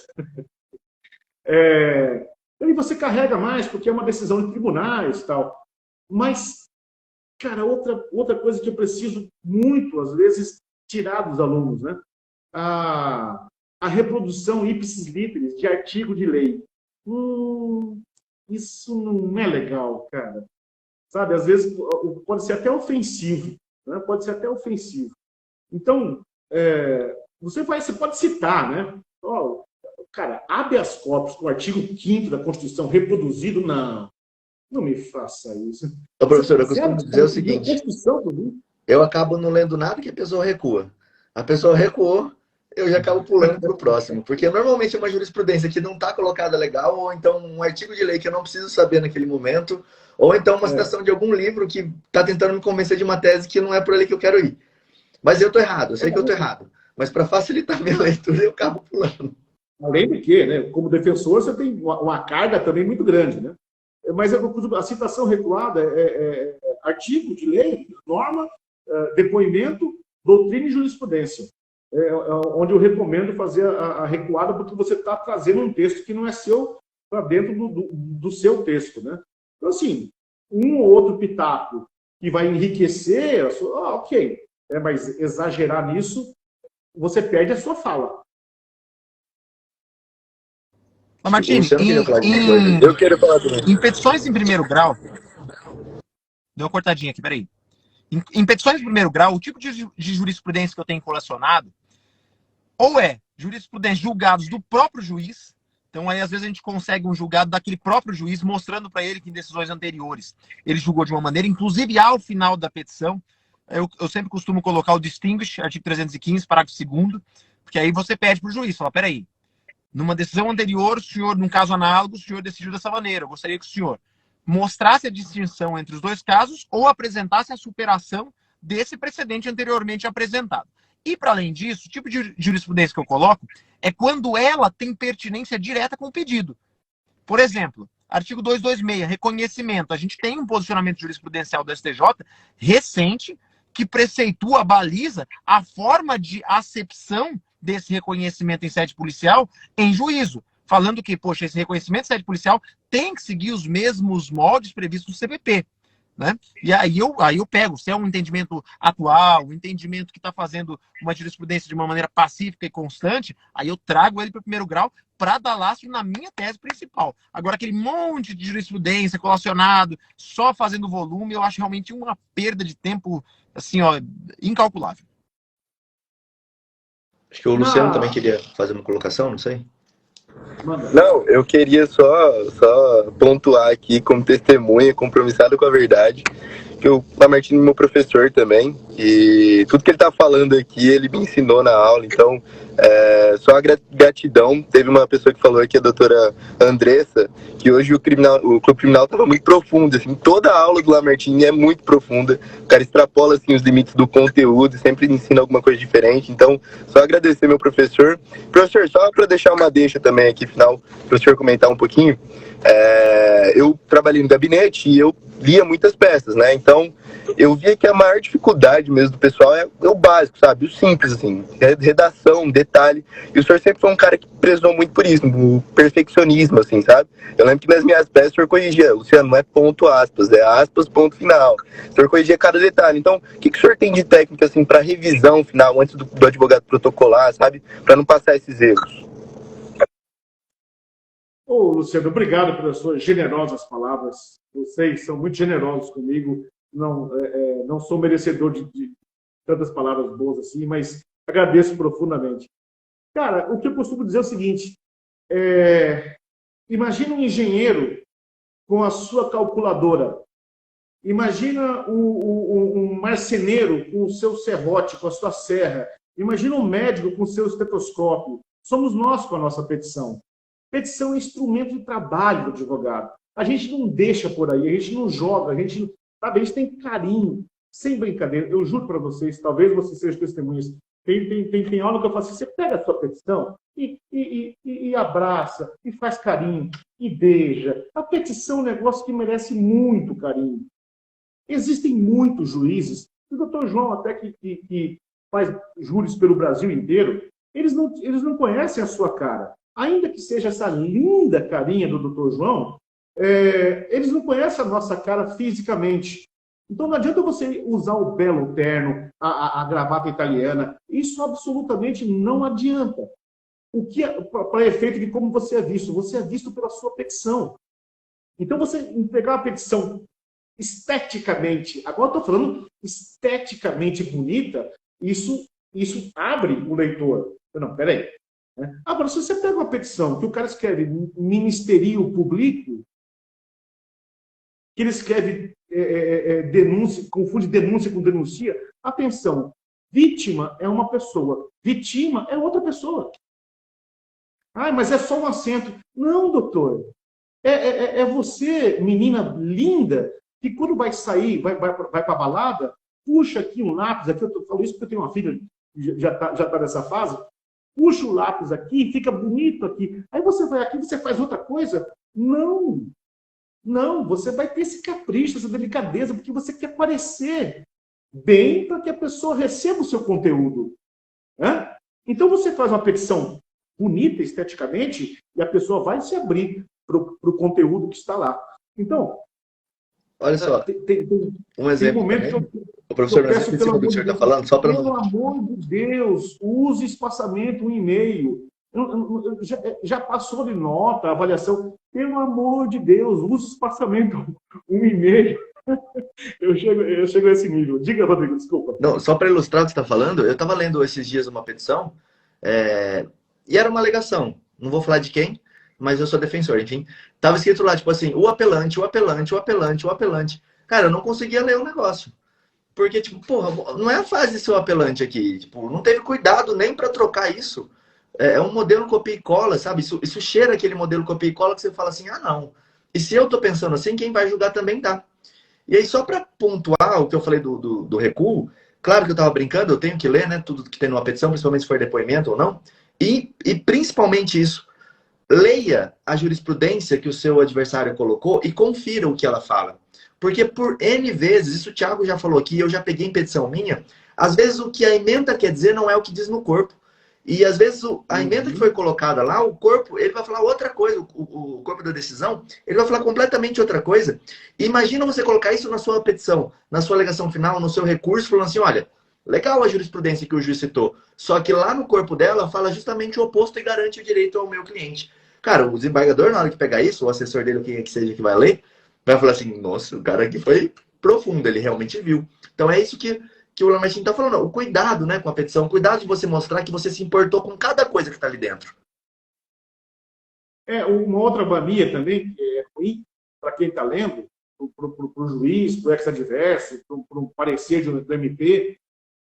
Aí você carrega mais, porque é uma decisão de tribunais e tal. Mas, cara, outra coisa que eu preciso muito, às vezes, tirar dos alunos, né? A reprodução ipsis literis de artigo de lei. Isso não é legal, cara. Sabe, às vezes pode ser até ofensivo. Né? Pode ser até ofensivo. Então, você pode citar, né? Cara, habeas corpus com o artigo 5º da Constituição reproduzido, não me faça isso. Professor, eu costumo dizer o seguinte, eu acabo não lendo nada que a pessoa recua. A pessoa recuou, eu já acabo pulando para o próximo, porque normalmente é uma jurisprudência que não está colocada legal, ou então um artigo de lei que eu não preciso saber naquele momento, ou então uma citação de algum livro que está tentando me convencer de uma tese que não é por ali que eu quero ir. Mas eu estou errado, eu sei que eu estou errado. Mas para facilitar a minha leitura, eu acabo pulando. Além de que, né, como defensor, você tem uma carga também muito grande, né? Mas a citação recuada é artigo de lei, norma, depoimento, doutrina e jurisprudência. Onde eu recomendo fazer a recuada, porque você está trazendo um texto que não é seu para dentro do seu texto, né? Então, assim, um ou outro pitaco que vai enriquecer a sua... ok. Mas exagerar nisso, você perde a sua fala. Martini, eu quero falar também. em petições em primeiro grau, Deu uma cortadinha aqui, peraí. Em petições de primeiro grau, o tipo de jurisprudência que eu tenho colecionado ou é jurisprudência julgados do próprio juiz. Então, aí, às vezes, a gente consegue um julgado daquele próprio juiz, mostrando para ele que em decisões anteriores ele julgou de uma maneira, inclusive ao final da petição. Eu sempre costumo colocar o distinguish, artigo 315, parágrafo 2º, porque aí você pede para o juiz, fala, peraí, numa decisão anterior, o senhor, num caso análogo, o senhor decidiu dessa maneira. Eu gostaria que o senhor mostrasse a distinção entre os dois casos ou apresentasse a superação desse precedente anteriormente apresentado. E, para além disso, o tipo de jurisprudência que eu coloco é quando ela tem pertinência direta com o pedido. Por exemplo, artigo 226, reconhecimento. A gente tem um posicionamento jurisprudencial do STJ recente que preceitua, baliza a forma de acepção desse reconhecimento em sede policial em juízo. Falando que, poxa, esse reconhecimento em sede policial tem que seguir os mesmos moldes previstos no CPP. Né? E aí eu pego, se é um entendimento atual, um entendimento que está fazendo uma jurisprudência de uma maneira pacífica e constante, aí eu trago ele para o primeiro grau para dar lastro na minha tese principal. Agora, aquele monte de jurisprudência colacionado, só fazendo volume, eu acho realmente uma perda de tempo, assim, ó, incalculável. Acho que o Luciano também queria fazer uma colocação, não sei. Não, eu queria só pontuar aqui como testemunha, compromissado com a verdade, que o Lamartine é meu professor também, e tudo que ele tá falando aqui, ele me ensinou na aula, então só a gratidão. Teve uma pessoa que falou aqui, a doutora Andressa, que hoje o Clube Criminal estava muito profundo, assim, toda a aula do Lamartine é muito profunda, o cara extrapola assim, os limites do conteúdo, sempre ensina alguma coisa diferente, então só agradecer meu professor. Professor, só para deixar uma deixa também aqui, final, para o senhor comentar um pouquinho, eu trabalhei no gabinete e eu lia muitas peças, né? Então, eu via que a maior dificuldade mesmo do pessoal é o básico, sabe? O simples, assim, redação, detalhe. E o senhor sempre foi um cara que prezou muito por isso, o perfeccionismo, assim, sabe? Eu lembro que nas minhas peças o senhor corrigia, Luciano, não é ponto aspas, é aspas, ponto final. O senhor corrigia cada detalhe. Então, o que o senhor tem de técnica, assim, para revisão final, antes do advogado protocolar, sabe? Para não passar esses erros? Ô, Luciano, obrigado pelas suas generosas palavras. Vocês são muito generosos comigo. Não sou merecedor de tantas palavras boas assim, mas agradeço profundamente. Cara, o que eu costumo dizer é o seguinte: imagina um engenheiro com a sua calculadora. Imagina um marceneiro com o seu serrote, com a sua serra. Imagina um médico com o seu estetoscópio. Somos nós com a nossa petição. Petição é instrumento de trabalho do advogado. A gente não deixa por aí, a gente não joga, a gente tem carinho, sem brincadeira. Eu juro para vocês, talvez vocês sejam testemunhas. Tem aula que eu faço assim, você pega a sua petição e abraça, e faz carinho, e beija. A petição é um negócio que merece muito carinho. Existem muitos juízes, o doutor João até que faz júris pelo Brasil inteiro, eles não conhecem a sua cara. Ainda que seja essa linda carinha do doutor João, eles não conhecem a nossa cara fisicamente. Então não adianta você usar o belo terno, a gravata italiana. Isso absolutamente não adianta. O que para efeito de como você é visto pela sua petição. Então você entregar a petição esteticamente, agora eu estou falando esteticamente bonita, isso abre o leitor. Não, peraí. Agora, se você pega uma petição que o cara escreve Ministério Público, que ele escreve denúncia, confunde denúncia com denuncia, atenção, vítima é uma pessoa, vitima é outra pessoa. Mas é só um acento. Não, doutor. É você, menina linda, que quando vai sair, vai para a balada, puxa aqui um lápis, aqui eu falo isso porque eu tenho uma filha que já tá nessa fase, puxa o lápis aqui, fica bonito aqui. Aí você vai aqui, você faz outra coisa. Não, você vai ter esse capricho, essa delicadeza, porque você quer parecer bem para que a pessoa receba o seu conteúdo. Então você faz uma petição bonita esteticamente e a pessoa vai se abrir para o conteúdo que está lá. Então, olha só, um exemplo. O professor, não sei se o senhor está falando, só para... Pelo amor de Deus, use espaçamento 1,5. Já passou de nota, avaliação. Pelo amor de Deus, use espaçamento 1,5. Eu chego a esse nível. Diga, Rodrigo, desculpa. Não, só para ilustrar o que você está falando, eu estava lendo esses dias uma petição e era uma alegação. Não vou falar de quem, mas eu sou defensor, enfim. Tava escrito lá, tipo assim, o apelante, o apelante, o apelante, o apelante. Cara, eu não conseguia ler o negócio. Porque, tipo, porra, não é a fase de ser o apelante aqui. Tipo, não teve cuidado nem para trocar isso. É um modelo copia e cola, sabe? Isso cheira aquele modelo copia e cola que você fala assim, ah, não. E se eu tô pensando assim, quem vai julgar também tá. E aí, só para pontuar o que eu falei do recuo, claro que eu estava brincando, eu tenho que ler, né? Tudo que tem numa petição, principalmente se for depoimento ou não. E principalmente isso, leia a jurisprudência que o seu adversário colocou e confira o que ela fala. Porque por N vezes, isso o Thiago já falou aqui, eu já peguei em petição minha, às vezes o que a emenda quer dizer não é o que diz no corpo. E às vezes a emenda que foi colocada lá, o corpo, ele vai falar outra coisa, o corpo da decisão, ele vai falar completamente outra coisa. E imagina você colocar isso na sua petição, na sua alegação final, no seu recurso, falando assim, olha, legal a jurisprudência que o juiz citou, só que lá no corpo dela fala justamente o oposto e garante o direito ao meu cliente. Cara, o desembargador, na hora que pegar isso, o assessor dele, quem é que seja que vai ler, vai falar assim, nossa, o cara aqui foi profundo, ele realmente viu. Então é isso que o Lamartine está falando. O cuidado, né, com a petição, o cuidado de você mostrar que você se importou com cada coisa que está ali dentro. Uma outra mania também, que é ruim para quem está lendo, para o juiz, para o ex-adverso, para o parecer do MP,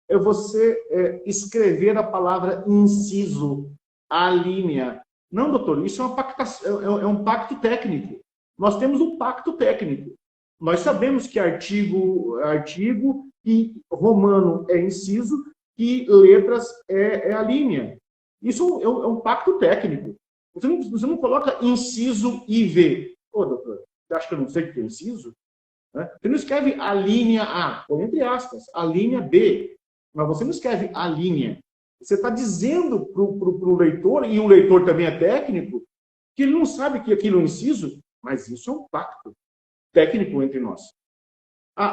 é você escrever a palavra inciso, a linha. Não, doutor, isso é um pacto técnico. Nós temos um pacto técnico. Nós sabemos que artigo e romano é inciso e letras é a linha. Isso é um pacto técnico. Você não coloca inciso IV. Ô, doutor, você acha que eu não sei o que é inciso? Você não escreve a linha A, põe entre aspas, a linha B. Mas você não escreve a linha. Você está dizendo para o leitor, e o leitor também é técnico, que ele não sabe que aquilo é um inciso, mas isso é um pacto técnico entre nós.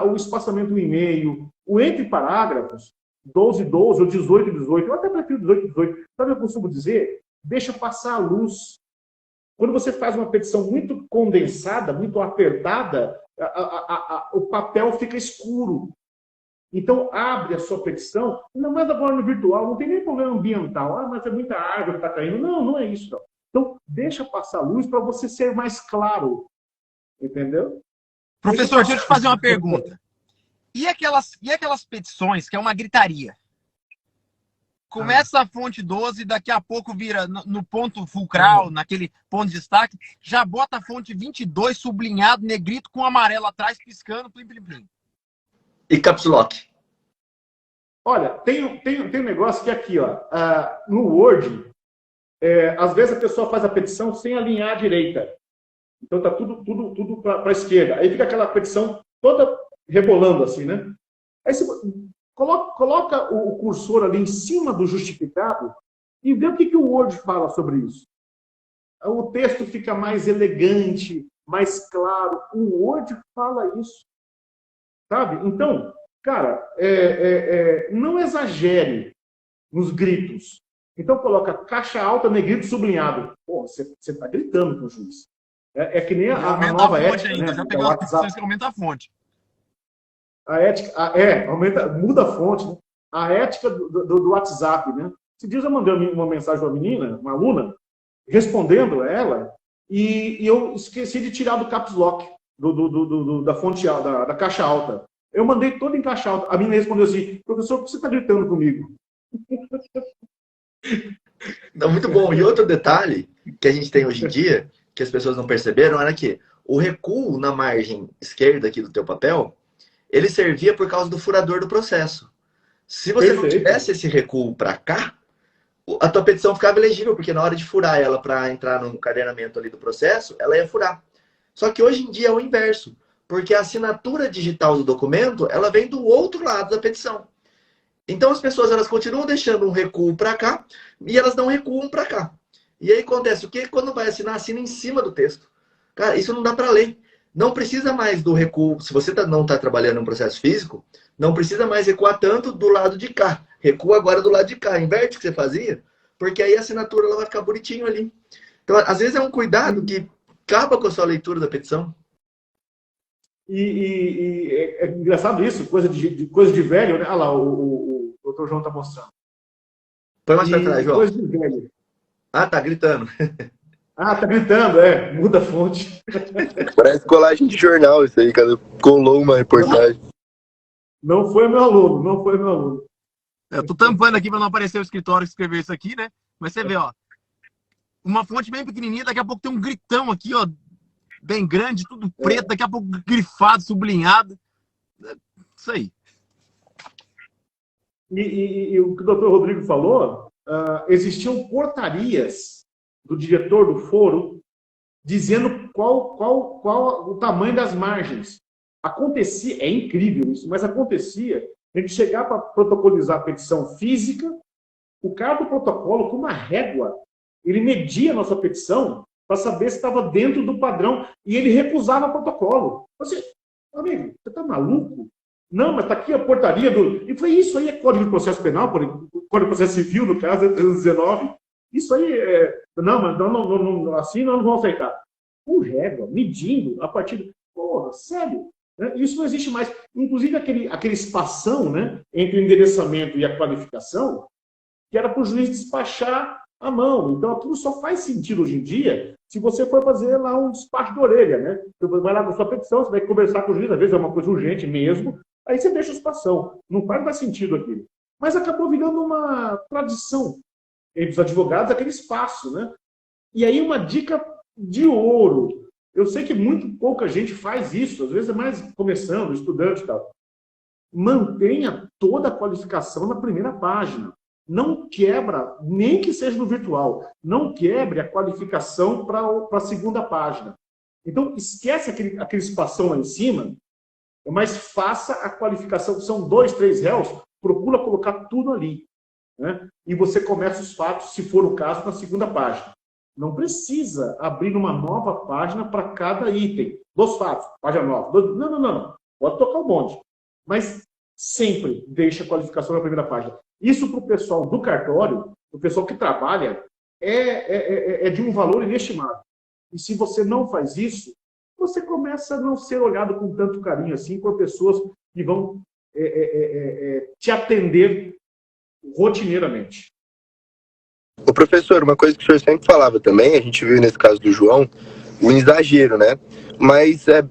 O espaçamento do e-mail, o entre parágrafos, 12, 12, ou 18, 18, eu até prefiro 18, 18. Sabe o que eu costumo dizer? Deixa passar a luz. Quando você faz uma petição muito condensada, muito apertada, o papel fica escuro. Então, abre a sua petição, não mais agora no virtual, não tem nem problema ambiental. Mas é muita árvore que está caindo. Não, não é isso. Não. Então, deixa passar a luz para você ser mais claro. Entendeu? Professor, deixa eu te fazer uma pergunta. E aquelas petições que é uma gritaria? Começa a fonte 12, daqui a pouco vira no ponto fulcral, naquele ponto de destaque, já bota a fonte 22 sublinhado, negrito, com amarelo atrás, piscando, plim, plim, plim. E caps lock. Olha, tem um negócio que aqui, ó, no Word, às vezes a pessoa faz a petição sem alinhar à direita. Então tá tudo para a esquerda. Aí fica aquela petição toda rebolando assim, né? Aí você coloca o cursor ali em cima do justificado e vê o que o Word fala sobre isso. O texto fica mais elegante, mais claro. O Word fala isso. Sabe? Então, cara, não exagere nos gritos. Então coloca caixa alta, negrito sublinhado. Pô, você está gritando com o juiz. É que nem a nova ética, ainda. Né? Já pegou as petições que aumenta a fonte. A ética, muda a fonte, né? A ética do WhatsApp, né? Esses dias eu mandei uma mensagem para uma menina, uma aluna, respondendo ela, e eu esqueci de tirar do caps lock, da fonte da caixa alta. Eu mandei todo em caixa alta. A menina respondeu assim, professor, por que você está gritando comigo? Não, muito bom. E outro detalhe que a gente tem hoje em dia, que as pessoas não perceberam, era que o recuo na margem esquerda aqui do teu papel, ele servia por causa do furador do processo. Se você não tivesse esse recuo para cá, a tua petição ficava elegível, porque na hora de furar ela para entrar no encadernaamento ali do processo, ela ia furar. Só que hoje em dia é o inverso, porque a assinatura digital do documento, ela vem do outro lado da petição. Então as pessoas elas continuam deixando um recuo para cá e elas não recuam para cá. E aí acontece o quê? Quando vai assinar, assina em cima do texto. Cara, isso não dá para ler. Não precisa mais do recuo. Se você não está trabalhando em um processo físico, não precisa mais recuar tanto do lado de cá. Recua agora do lado de cá. Inverte o que você fazia, porque aí a assinatura ela vai ficar bonitinho ali. Então, às vezes é um cuidado que acaba com a sua leitura da petição. é engraçado isso, coisa de velho, né? Olha lá, o Dr. João está mostrando. Põe mais pra trás, João. Coisa de velho. Ah, tá gritando. Ah, tá gritando, muda a fonte. Parece colagem de jornal isso aí, cara. Colou uma reportagem. Não foi meu aluno. Eu tô tampando aqui para não aparecer o escritório que escreveu isso aqui, né? Mas você vê, ó. Uma fonte bem pequenininha, daqui a pouco tem um gritão aqui, ó. Bem grande, tudo preto, daqui a pouco grifado, sublinhado. Isso aí. E o que o doutor Rodrigo falou, existiam portarias do diretor do foro dizendo qual o tamanho das margens. Acontecia, é incrível isso, mas acontecia a gente chegar para protocolizar a petição física, o cara do protocolo, com uma régua, ele media a nossa petição para saber se estava dentro do padrão e ele recusava o protocolo. Você, amigo, você está maluco? Não, mas está aqui a portaria do... E foi isso aí, é Código de Processo Penal, Código de Processo Civil, no caso, é 319. Isso aí é... Não, mas não, assim nós não vamos aceitar. Com régua, medindo, a partir de... Porra, sério? Isso não existe mais. Inclusive, aquele espação, né, entre o endereçamento e a qualificação, que era para o juiz despachar a mão. Então, aquilo só faz sentido hoje em dia se você for fazer lá um despacho de orelha, né? Você vai lá com a sua petição, você vai conversar com o juiz, às vezes é uma coisa urgente mesmo, aí você deixa a espação. Não faz mais sentido aquilo. Mas acabou virando uma tradição entre os advogados, aquele espaço, né? E aí uma dica de ouro. Eu sei que muito pouca gente faz isso, às vezes é mais começando, estudante e tal. Mantenha toda a qualificação na primeira página. Não quebra, nem que seja no virtual, não quebre a qualificação para a segunda página. Então, esquece aquele espação lá em cima, mas faça a qualificação, são 2, 3 réus, procura colocar tudo ali. Né? E você começa os fatos, se for o caso, na segunda página. Não precisa abrir uma nova página para cada item. Dos fatos, página nova. Não. Pode tocar o bonde. Mas sempre deixa a qualificação na primeira página. Isso para o pessoal do cartório, o pessoal que trabalha, é de um valor inestimável. E se você não faz isso, você começa a não ser olhado com tanto carinho assim por pessoas que vão te atender rotineiramente. Ô, professor, uma coisa que o senhor sempre falava também, a gente viu nesse caso do João, o exagero, né? Mas é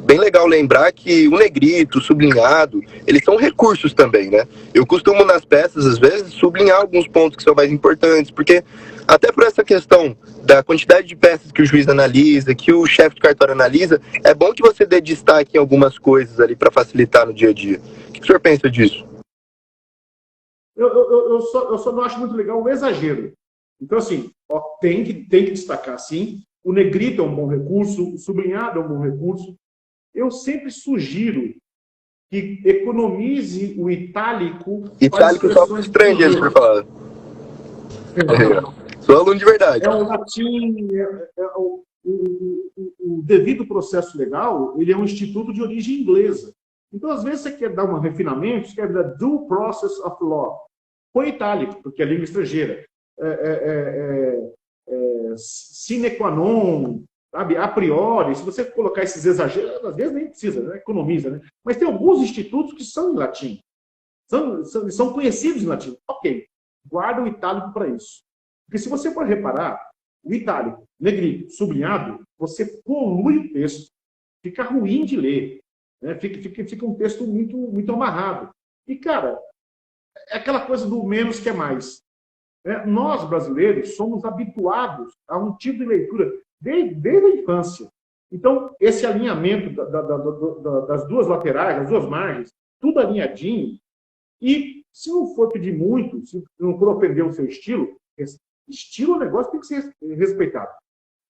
bem legal lembrar que o negrito, o sublinhado, eles são recursos também, né? Eu costumo nas peças, às vezes, sublinhar alguns pontos que são mais importantes, porque até por essa questão da quantidade de peças que o juiz analisa, que o chefe de cartório analisa, é bom que você dê destaque em algumas coisas ali para facilitar no dia a dia. O que o senhor pensa disso? Eu só não acho muito legal o exagero. Então, assim, tem que destacar, sim. O negrito é um bom recurso, o sublinhado é um bom recurso. Eu sempre sugiro que economize o itálico. Itálico só para estrangeiros, por falar. Sou aluno de verdade. É o latim, o devido processo legal, ele é um instituto de origem inglesa. Então, às vezes, você quer dar um refinamento, você quer dar due process of law. Põe itálico, porque é língua estrangeira. Sine qua non, sabe? A priori, se você colocar esses exageros, às vezes nem precisa, né? Economiza, né? Mas tem alguns institutos que são em latim. São conhecidos em latim. Ok, guarda o itálico para isso. Porque se você for reparar, o itálico, negrito, sublinhado, você polui o texto. Fica ruim de ler. Né? Fica um texto muito, muito amarrado. E, cara, é aquela coisa do menos que é mais. Nós, brasileiros, somos habituados a um tipo de leitura desde a infância. Então, esse alinhamento das duas laterais, das duas margens, tudo alinhadinho, e se não for pedir muito, se não for ofender o seu estilo é um negócio que tem que ser respeitado.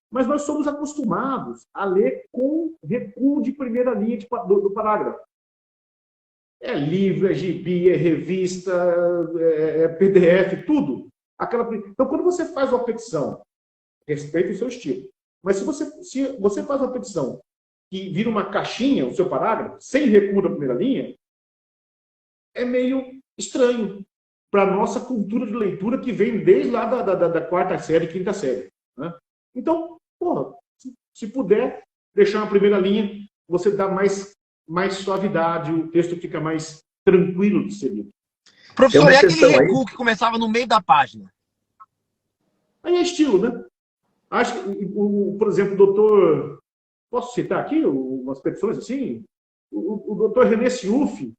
Mas nós somos acostumados a ler com recuo de primeira linha do parágrafo. É livro, é gibi, é revista, é PDF, tudo. Então, quando você faz uma petição, respeite o seu estilo. Mas se você faz uma petição que vira uma caixinha, o seu parágrafo, sem recuo da primeira linha, é meio estranho para a nossa cultura de leitura que vem desde lá da quarta série, quinta série. Né? Então, se puder deixar uma primeira linha, você dá mais mais suavidade, o texto fica mais tranquilo de ser lido. Professor, é aquele recuo que começava no meio da página? Aí é estilo, né? Acho que, por exemplo, o doutor... Posso citar aqui umas petições assim? O doutor René Siuf,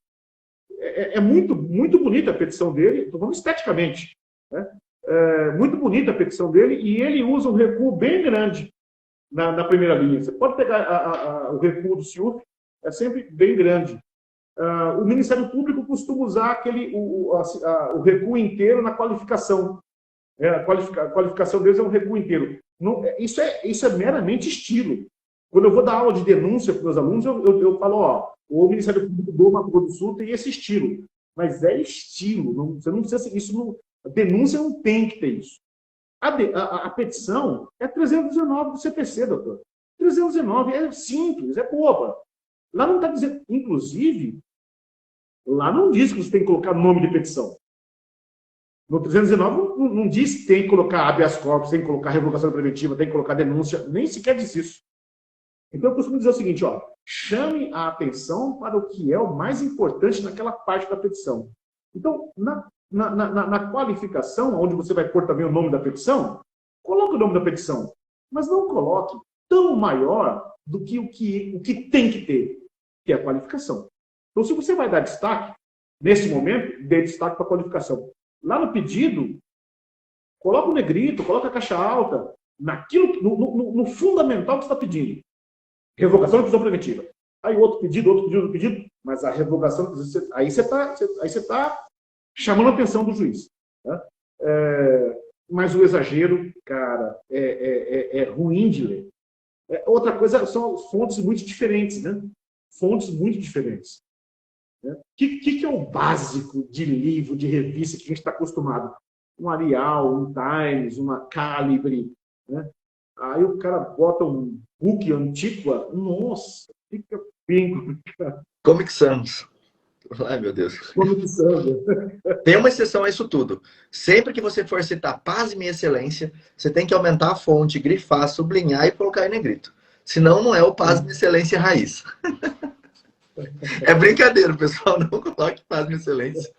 é muito, muito bonita a petição dele, estou falando esteticamente, né? Muito bonita a petição dele, e ele usa um recuo bem grande na primeira linha. Você pode pegar o recuo do Siuf, é sempre bem grande. O Ministério Público costuma usar o recuo inteiro na qualificação. A qualificação deles é um recuo inteiro. Não, isso é meramente estilo. Quando eu vou dar aula de denúncia para os meus alunos, eu falo, ó, o Ministério Público do Mato Grosso do Sul tem esse estilo. Mas é estilo. Você não precisa... A denúncia não tem que ter isso. A petição é 319 do CPC, doutor. 319 é simples, é boba. Lá não está dizendo... Inclusive, lá não diz que você tem que colocar nome de petição. No 319 não diz que tem que colocar habeas corpus, tem que colocar revogação preventiva, tem que colocar denúncia, nem sequer diz isso. Então eu costumo dizer o seguinte, ó, chame a atenção para o que é o mais importante naquela parte da petição. Então, na qualificação, onde você vai pôr também o nome da petição, coloque o nome da petição, mas não coloque tão maior do que o que tem que ter, que é a qualificação. Então, se você vai dar destaque, nesse momento, dê destaque para a qualificação. Lá no pedido, coloca o negrito, coloca a caixa alta, no fundamental que você está pedindo. Revogação de prisão preventiva. Aí outro pedido, mas a revogação, aí você está chamando a atenção do juiz. Tá? Mas o exagero, cara, é ruim de ler. Outra coisa são fontes muito diferentes, né? Fontes muito diferentes. O que é o básico de livro, de revista que a gente está acostumado? Um Arial, um Times, uma Calibre, né? Aí o cara bota um book Antiqua, nossa, fica bem complicado. Comic Sans. Ai, meu Deus. Comic Sans. Tem uma exceção a isso tudo. Sempre que você for citar paz e minha excelência, você tem que aumentar a fonte, grifar, sublinhar e colocar em negrito. Senão não é o paz e minha excelência raiz. É brincadeira, pessoal. Não coloque paz e minha excelência.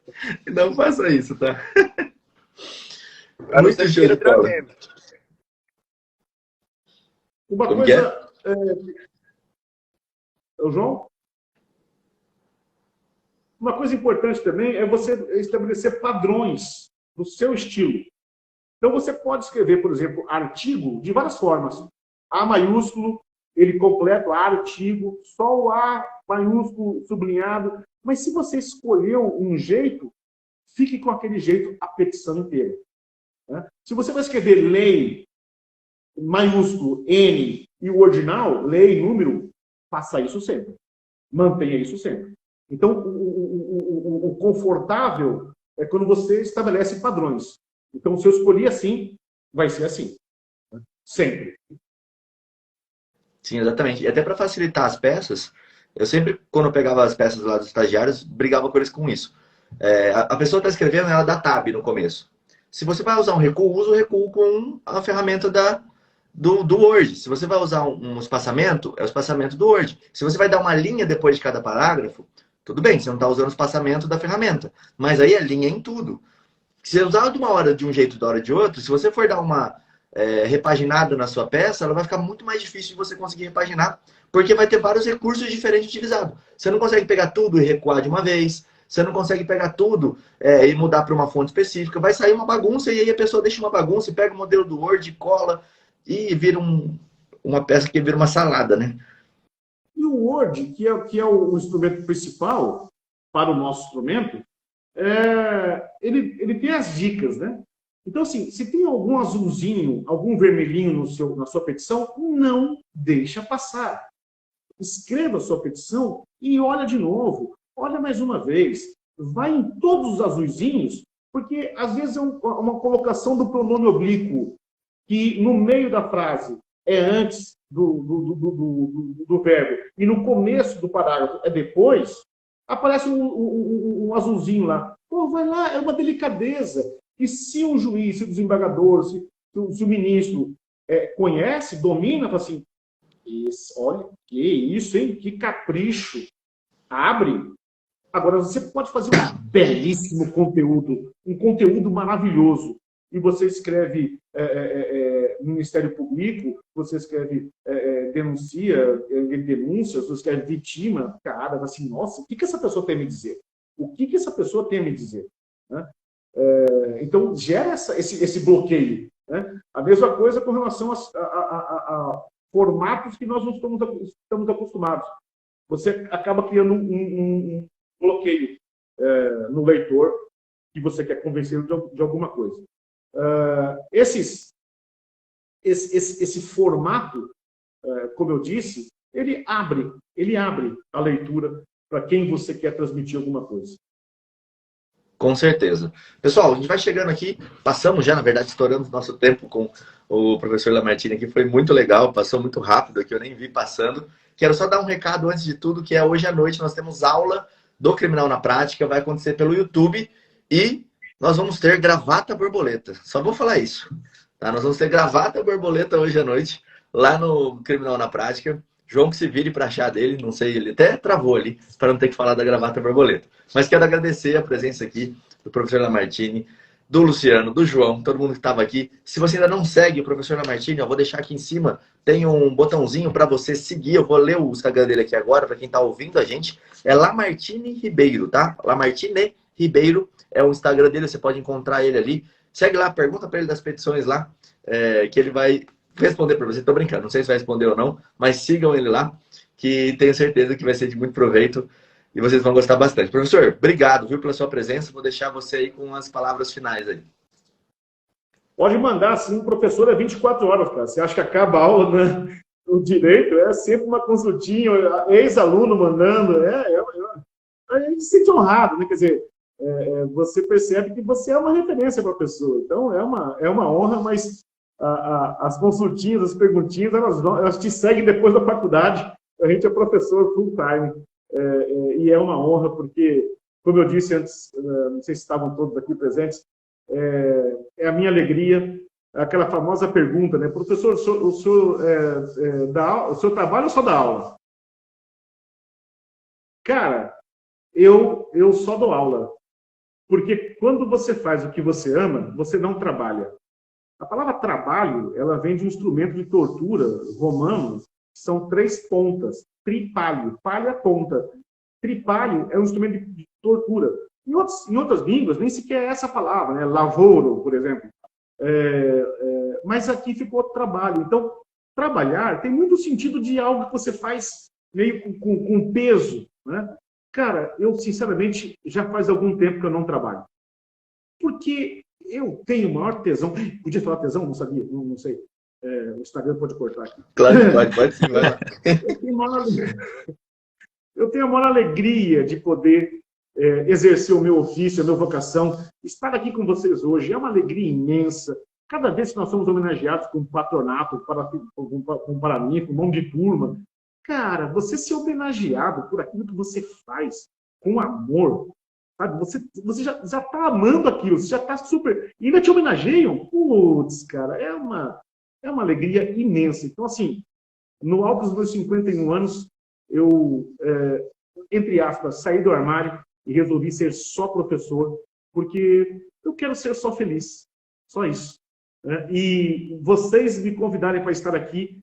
Não faça isso, tá? Muito show de bola. Uma coisa... João? Uma coisa importante também é você estabelecer padrões do seu estilo. Então, você pode escrever, por exemplo, artigo de várias formas. A maiúsculo, ele completa artigo, só o A maiúsculo sublinhado. Mas se você escolheu um jeito, fique com aquele jeito a petição inteira. Né? Se você vai escrever lei, maiúsculo, N e o ordinal, lei, número, faça isso sempre. Mantenha isso sempre. Então, o confortável é quando você estabelece padrões. Então, se eu escolhi assim, vai ser assim. Sempre. Sim, exatamente. E até para facilitar as peças, eu sempre, quando eu pegava as peças lá dos estagiários, brigava com eles com isso. A pessoa está escrevendo, ela dá tab no começo. Se você vai usar um recuo, usa o recuo com a ferramenta do Word. Se você vai usar um espaçamento, é o espaçamento do Word. Se você vai dar uma linha depois de cada parágrafo, tudo bem, você não está usando o espaçamento da ferramenta. Mas aí a linha é em tudo. Se você usar de uma hora de um jeito e da hora de outro, se você for dar uma repaginada na sua peça, ela vai ficar muito mais difícil de você conseguir repaginar, porque vai ter vários recursos diferentes utilizados. Você não consegue pegar tudo e recuar de uma vez. Você não consegue pegar tudo e mudar para uma fonte específica. Vai sair uma bagunça e aí a pessoa deixa uma bagunça e pega o modelo do Word, cola e vira uma peça que vira uma salada, né? E o Word, que é o instrumento principal para o nosso instrumento, ele tem as dicas, né? Então, assim, se tem algum azulzinho, algum vermelhinho na sua petição, não deixa passar. Escreva a sua petição e olha de novo. Olha mais uma vez. Vai em todos os azulzinhos, porque às vezes é uma colocação do pronome oblíquo, que no meio da frase é antes do verbo, e no começo do parágrafo é depois, aparece um azulzinho lá. Pô, vai lá, é uma delicadeza. E se o juiz, se o desembargador, se o ministro conhece, domina, fala assim, olha, que isso, hein? Que capricho. abre. Agora, você pode fazer um belíssimo conteúdo, um conteúdo maravilhoso, e você escreve no Ministério Público, você escreve denúncias, você escreve vitima, cara, assim, nossa, o que essa pessoa tem a me dizer? O que essa pessoa tem a me dizer? Né? Então, gera esse bloqueio. Né? A mesma coisa com relação a formatos que nós não estamos acostumados. Você acaba criando um bloqueio no leitor que você quer convencer de alguma coisa. Esse formato, como eu disse, ele abre a leitura para quem você quer transmitir alguma coisa. Com certeza. Pessoal, a gente vai chegando aqui, passamos já, na verdade, estouramos nosso tempo com o professor Lamartine aqui, foi muito legal, passou muito rápido aqui, eu nem vi passando. Quero só dar um recado antes de tudo, que é hoje à noite nós temos aula do Criminal na Prática, vai acontecer pelo YouTube e nós vamos ter gravata borboleta. Só vou falar isso. Tá? Nós vamos ter gravata borboleta hoje à noite, lá no Criminal na Prática. João que se vire para achar dele, não sei, ele até travou ali, para não ter que falar da gravata borboleta. Mas quero agradecer a presença aqui do professor Lamartine, do Luciano, do João, todo mundo que estava aqui. Se você ainda não segue o professor Lamartine, eu vou deixar aqui em cima, tem um botãozinho para você seguir. Eu vou ler o Instagram dele aqui agora, para quem está ouvindo a gente. É Lamartine Ribeiro, tá? Lamartine Ribeiro é o Instagram dele, você pode encontrar ele ali. Segue lá, pergunta para ele das petições lá, que ele vai responder para você. Tô brincando, não sei se vai responder ou não, mas sigam ele lá, que tenho certeza que vai ser de muito proveito e vocês vão gostar bastante. Professor, obrigado, viu, pela sua presença. Vou deixar você aí com as palavras finais aí. Pode mandar, sim, professor, é 24 horas, cara. Você acha que acaba a aula, né? O direito é sempre uma consultinha, ex-aluno mandando, a gente se sente honrado, né? Quer dizer, você percebe que você é uma referência para a pessoa. Então, é uma honra, mas as consultinhas, as perguntinhas, elas te seguem depois da faculdade. A gente é professor full time. E é uma honra, porque, como eu disse antes, não sei se estavam todos aqui presentes, é a minha alegria, aquela famosa pergunta, né? Professor, o senhor trabalha ou só dá aula? Cara, eu só dou aula. Porque quando você faz o que você ama, você não trabalha. A palavra trabalho, ela vem de um instrumento de tortura romano, que são 3 pontas. Tripalho, palha ponta. Tripalho é um instrumento de tortura. Em outras línguas, nem sequer é essa palavra, né? Lavoro, por exemplo. Mas aqui ficou trabalho. Então, trabalhar tem muito sentido de algo que você faz meio com peso, né? Cara, eu, sinceramente, já faz algum tempo que eu não trabalho. Porque eu tenho o maior tesão. Podia falar tesão? Não sabia, não sei. O Instagram pode cortar aqui. Claro que pode sim. Vai lá. Eu tenho a maior alegria de poder exercer o meu ofício, a minha vocação. Estar aqui com vocês hoje é uma alegria imensa. Cada vez que nós somos homenageados com patronato, com paraninho, com mão de turma, cara, você ser homenageado por aquilo que você faz com amor, sabe? Você já está amando aquilo, você já está super... E ainda te homenageiam? Putz, cara, é uma alegria imensa. Então, assim, no alto dos meus 51 anos, eu, entre aspas, saí do armário e resolvi ser só professor, porque eu quero ser só feliz. Só isso. E vocês me convidarem para estar aqui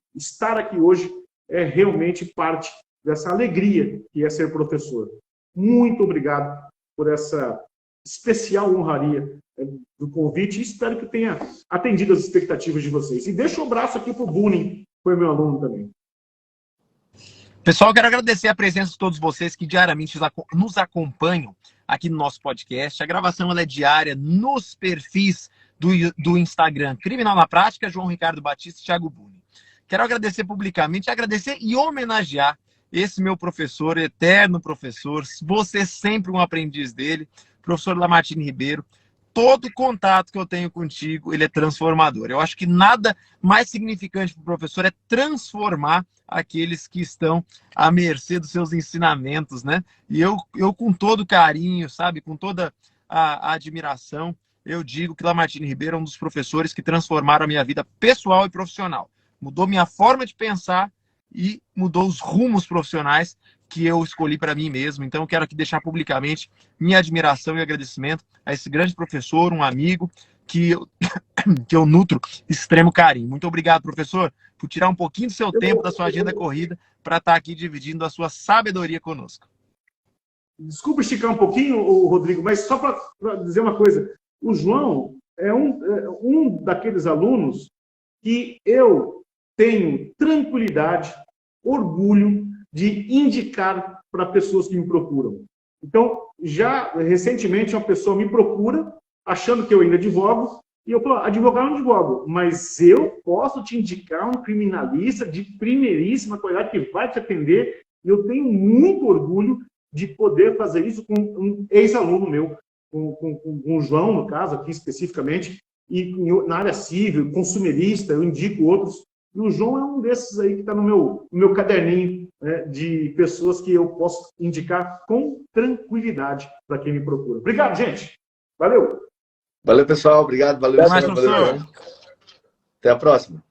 hoje, é realmente parte dessa alegria que é ser professor. Muito obrigado por essa especial honraria do convite e espero que tenha atendido as expectativas de vocês. E deixo um abraço aqui para o Bunin, que foi meu aluno também. Pessoal, quero agradecer a presença de todos vocês que diariamente nos acompanham aqui no nosso podcast. A gravação ela é diária nos perfis do Instagram Criminal na Prática, João Ricardo Batista e Thiago Bunin. Quero agradecer publicamente, agradecer e homenagear esse meu professor, eterno professor, você sempre um aprendiz dele, professor Lamartine Ribeiro. Todo contato que eu tenho contigo, ele é transformador. Eu acho que nada mais significante para o professor é transformar aqueles que estão à mercê dos seus ensinamentos, né? E eu com todo carinho, sabe, com toda a admiração, eu digo que Lamartine Ribeiro é um dos professores que transformaram a minha vida pessoal e profissional. Mudou minha forma de pensar e mudou os rumos profissionais, que eu escolhi para mim mesmo. Então, eu quero aqui deixar publicamente minha admiração e agradecimento a esse grande professor, um amigo, que eu nutro extremo carinho. Muito obrigado, professor, por tirar um pouquinho do seu tempo, da sua agenda corrida, para estar aqui dividindo a sua sabedoria conosco. Desculpa esticar um pouquinho, Rodrigo, mas só para dizer uma coisa. O João é um daqueles alunos que eu tenho tranquilidade, orgulho de indicar para pessoas que me procuram. Então, já recentemente uma pessoa me procura, achando que eu ainda advogo, e eu falo, advogar eu não advogo, mas eu posso te indicar um criminalista de primeiríssima qualidade que vai te atender, e eu tenho muito orgulho de poder fazer isso com um ex-aluno meu, com o João, no caso, aqui especificamente, e na área civil, consumerista, eu indico outros. E o João é um desses aí que está no meu caderninho, né, de pessoas que eu posso indicar com tranquilidade para quem me procura. Obrigado, gente. Valeu. Valeu, pessoal. Obrigado. Valeu, Até mais, professor. Até a próxima.